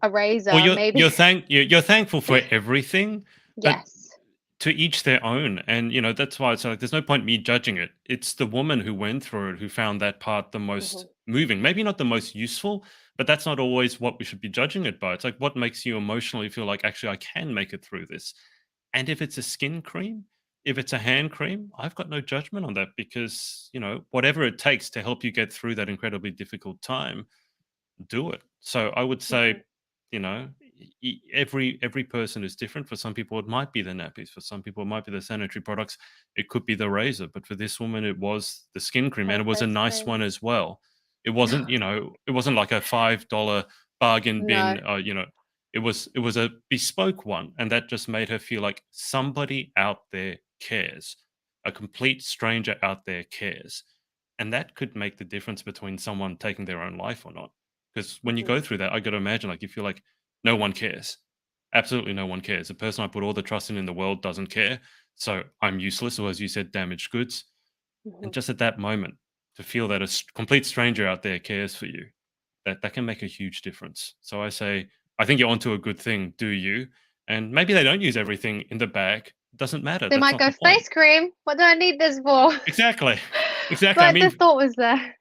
a Well, razor, maybe. you're thankful for everything, but Yes. to each their own. And that's why it's like there's no point me judging it. It's the woman who went through it who found that part the most Hmm. moving. Maybe not the most useful, but that's not always what we should be judging it by. It's like what makes you emotionally feel like actually I can make it through this. And if it's a skin cream, if it's a hand cream, I've got no judgment on that because, whatever it takes to help you get through that incredibly difficult time, do it. So I would Hmm. say, every person is different. For some people, it might be the nappies. For some people, it might be the sanitary products. It could be the razor. But for this woman, it was the skin cream, and Her it was a face nice cream. one as well. It wasn't like a $5 bargain bin. No. It was a bespoke one, and that just made her feel like somebody out there cares. A complete stranger out there cares, and that could make the difference between someone taking their own life or not. Because when you Hmm. go through that, I got to imagine like you feel like no one cares. Absolutely no one cares. The person I put all the trust in the world doesn't care. So I'm useless, or as you said, damaged goods. And Hmm. just at that moment, to feel that a complete stranger out there cares for you, that can make a huge difference. So I say, I think you're onto a good thing. Do you? And maybe they don't use everything in the bag. Doesn't matter. They That's might not go, the point. face cream. What do I need this for? Exactly. Exactly. I But the mean, thought was there.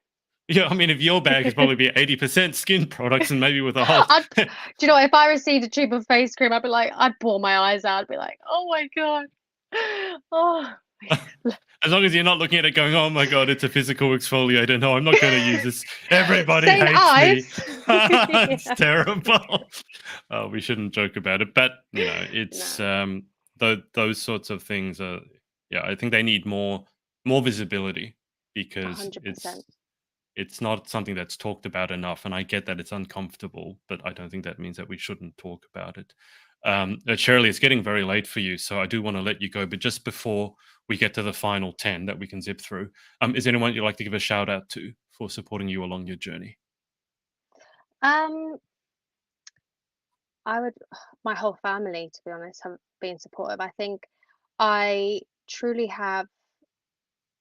yeah. I mean, if your bag is probably be 80% skin products, and maybe with a whole, I'd, do you know what? If I received a tube of face cream, I'd be like, I'd bawl my eyes out. I'd be like, oh my God. Oh, as long as you're not looking at it going, "Oh my god, it's a physical exfoliator. No, I'm not going to use this. Everybody Saint hates me. Ives. It's Yeah. terrible." We shouldn't joke about it, but it's No, those sorts of things are. Yeah, I think they need more visibility because 100%. it's not something that's talked about enough. And I get that it's uncomfortable, but I don't think that means that we shouldn't talk about it. Shirley, it's getting very late for you, so I do want to let you go. But just before we get to the final 10 that we can zip through, is there anyone you'd like to give a shout out to for supporting you along your journey? Um, I would, my whole family, to be honest, have been supportive. I think I truly have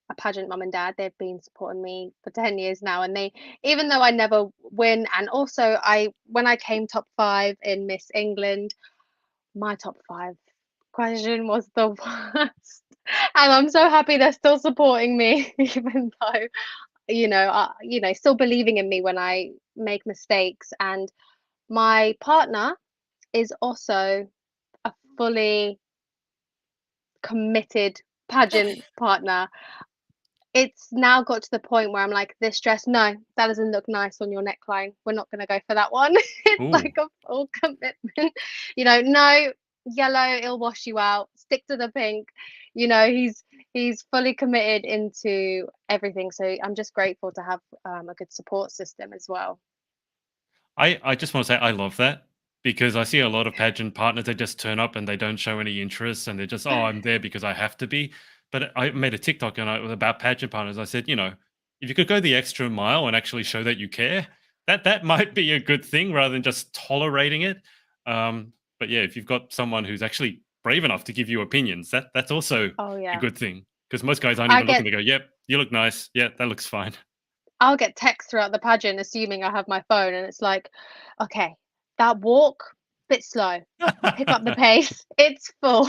a pageant mum and dad. They've been supporting me for 10 years now, and they, even though I never win, and also when I came top 5 in Miss England, my top 5 question was the worst. And I'm so happy they're still supporting me, even though, still believing in me when I make mistakes. And my partner is also a fully committed pageant partner. It's now got to the point where I'm like, this dress, no, that doesn't look nice on your neckline. We're not going to go for that one. It's Ooh. like a full commitment. No, yellow, it'll wash you out. Stick to the pink. He's fully committed into everything. So I'm just grateful to have a good support system as well. I just want to say I love that because I see a lot of pageant partners that just turn up and they don't show any interest and they're just, oh, I'm there because I have to be. But I made a TikTok and it was about pageant partners. I said, if you could go the extra mile and actually show that you care, that might be a good thing rather than just tolerating it. But yeah, if you've got someone who's actually brave enough to give you opinions, that's also Oh a yeah. good thing because most guys aren't I even looking. get They go, yep, you look nice. Yeah, that looks fine. I'll get texts throughout the pageant assuming I have my phone, and it's like, okay, that walk, bit slow. Pick up the pace. It's full.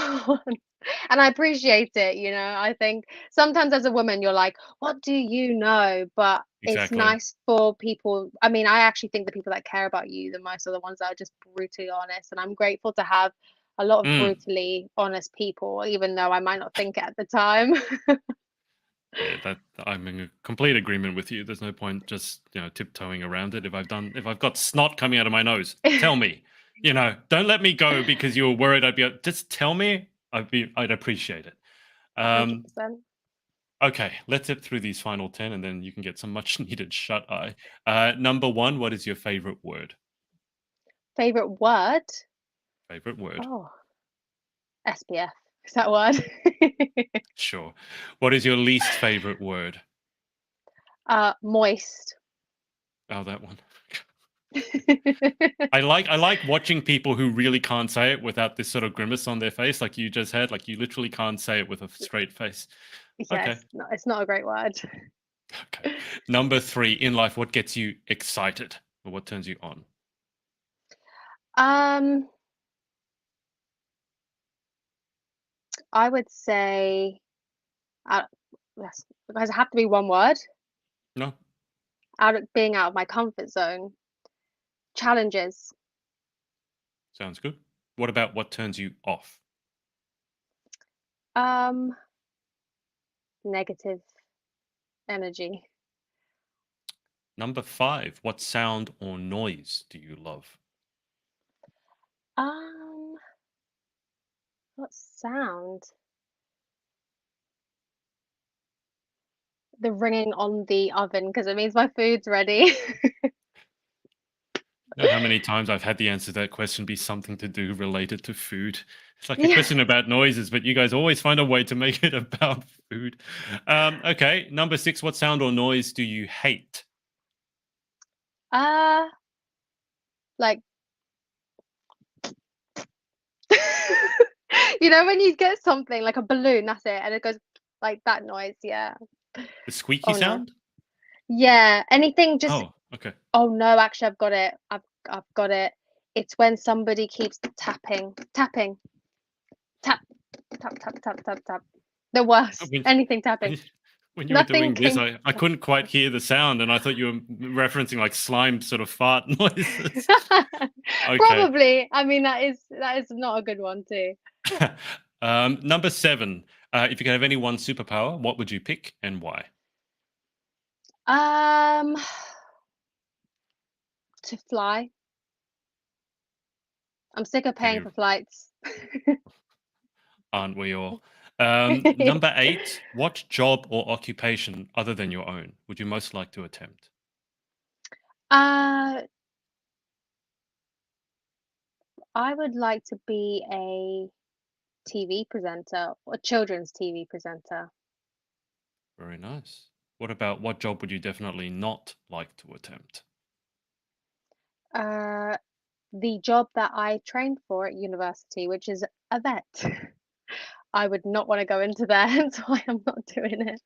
And I appreciate it. I think sometimes as a woman, you're like, what do you know? But it's Exactly. nice for people. I mean, I actually think the people that care about you the most are the ones that are just brutally honest. And I'm grateful to have a lot of Mm. brutally honest people, even though I might not think it at the time. Yeah, that I'm in complete agreement with you. There's no point just, tiptoeing around it. If I've got snot coming out of my nose, tell me. Don't let me go because you were worried just tell me. I'd appreciate it. Um, 100%. okay, let's zip through these final 10 and then you can get some much needed shut eye. Number 1, what is your favorite word? Favorite word? Favorite word. Oh, SPF. Is that a word? Sure. What is your least favorite word? Moist. Oh, that one. I like watching people who really can't say it without this sort of grimace on their face, like you just had. Like you literally can't say it with a straight face. Okay, Yes, no, it's not a great word. okay. Number 3 in life, what gets you excited or what turns you on? Um, I would say, uh, yes, does it have to be one word? No, Being out of my comfort zone. Challenges. sounds good. What about what turns you off? Um, Negative energy. Number 5, what sound or noise do you love? Um, what sound? The ringing on the oven because it means my food's ready. Know how many times I've had the answer to that question be something to do related to food. It's like a Yeah. question about noises, but you guys always find a way to make it about food. Okay, number 6, what sound or noise do you hate? Uh, like when you get something like a balloon, that's it, and it goes like that noise, yeah. The squeaky Oh no. sound? Yeah, anything just Oh, okay. oh no, actually I've got it. I've got it. It's when somebody keeps tapping, tapping, tap, tap, tap, tap, tap, tap. The worst. When, Anything when, tapping. you, when you were Nothing doing this, came. I couldn't quite hear the sound, and I thought you were referencing like slime sort of fart noises. Okay. Probably. I mean that is not a good one too. Number 7, if you could have any one superpower, what would you pick and why? Um, to fly. I'm sick of paying Any for flights. Aren't we all? Number 8, what job or occupation other than your own would you most like to attempt? Uh, I would like to be a TV presenter, a children's TV presenter. Very nice. What about what job would you definitely not like to attempt? Uh, the job that I trained for at university, which is a vet. I would not want to go into there, hence why I'm not doing it.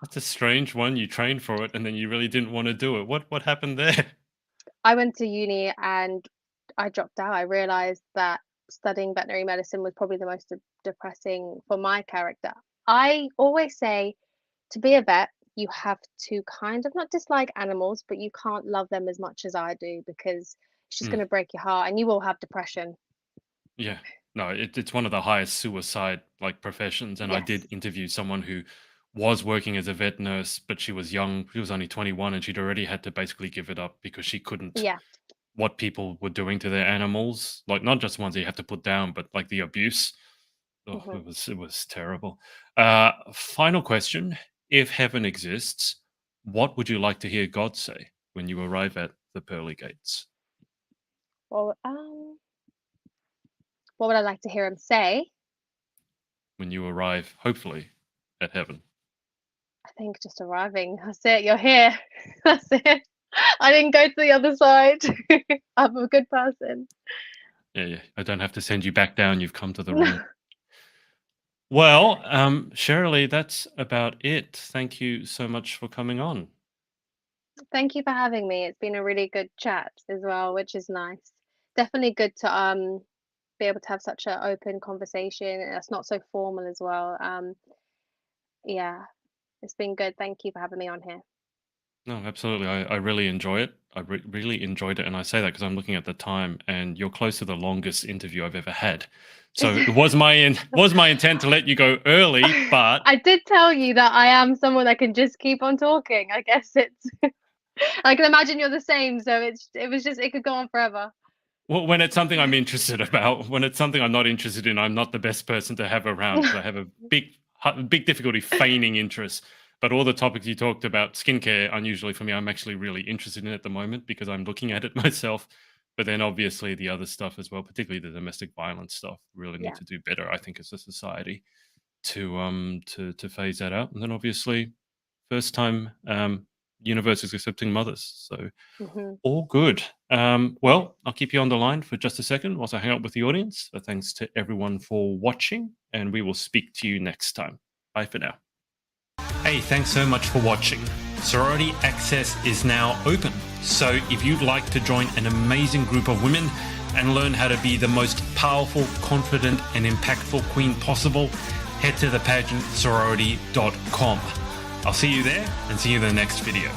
That's a strange one. You trained for it and then you really didn't want to do it. What happened there? I went to uni and I dropped out. I realized that studying veterinary medicine was probably the most depressing for my character. I always say to be a vet, you have to kind of not dislike animals, but you can't love them as much as I do because it's just Mm, going to break your heart and you will have depression. yeah. No, it's one of the highest suicide like professions. And I did Yes. interview someone who was working as a vet nurse, but she was young. She was only 21 and she'd already had to basically give it up because she couldn't Yeah. what people were doing to their animals, like not just ones that you have to put down, but like the abuse. Oh, Hmm. it was terrible. Final question: if heaven exists, what would you like to hear God say when you arrive at the pearly gates? Well, what would I like to hear him say? When you arrive, hopefully, at heaven. I think just arriving. That's it. You're here. That's it. I didn't go to the other side. I'm a good person. Yeah, yeah. I don't have to send you back down. You've come to the ring. Well, Cheraleigh, that's about it. Thank you so much for coming on. Thank you for having me. It's been a really good chat as well, which is nice. Definitely good to be able to have such an open conversation. It's not so formal as well. Yeah, it's been good. Thank you for having me on here. No, absolutely. I really enjoy it. Really enjoyed it. And I say that because I'm looking at the time and you're close to the longest interview I've ever had. So it was was my intent to let you go early, but I did tell you that I am someone that can just keep on talking. I guess it's I can imagine you're the same, so it was just it could go on forever. well, when it's something I'm interested about, when it's something I'm not interested in, I'm not the best person to have around because I have a big difficulty feigning interest. But all the topics you talked about, skincare, unusually for me, I'm actually really interested in at the moment because I'm looking at it myself. But then obviously the other stuff as well, particularly the domestic violence stuff, really need Yeah. to do better, I think, as a society to phase that out. And then obviously first time universe is accepting mothers. So Hmm. all good. Yeah. Well, I'll keep you on the line for just a second whilst I hang out with the audience. So thanks to everyone for watching, and we will speak to you next time. Bye for now. Hey, thanks so much for watching. Sorority Access is now open. So if you'd like to join an amazing group of women and learn how to be the most powerful, confident, and impactful queen possible, head to thepageantsorority.com. I'll see you there and see you in the next video.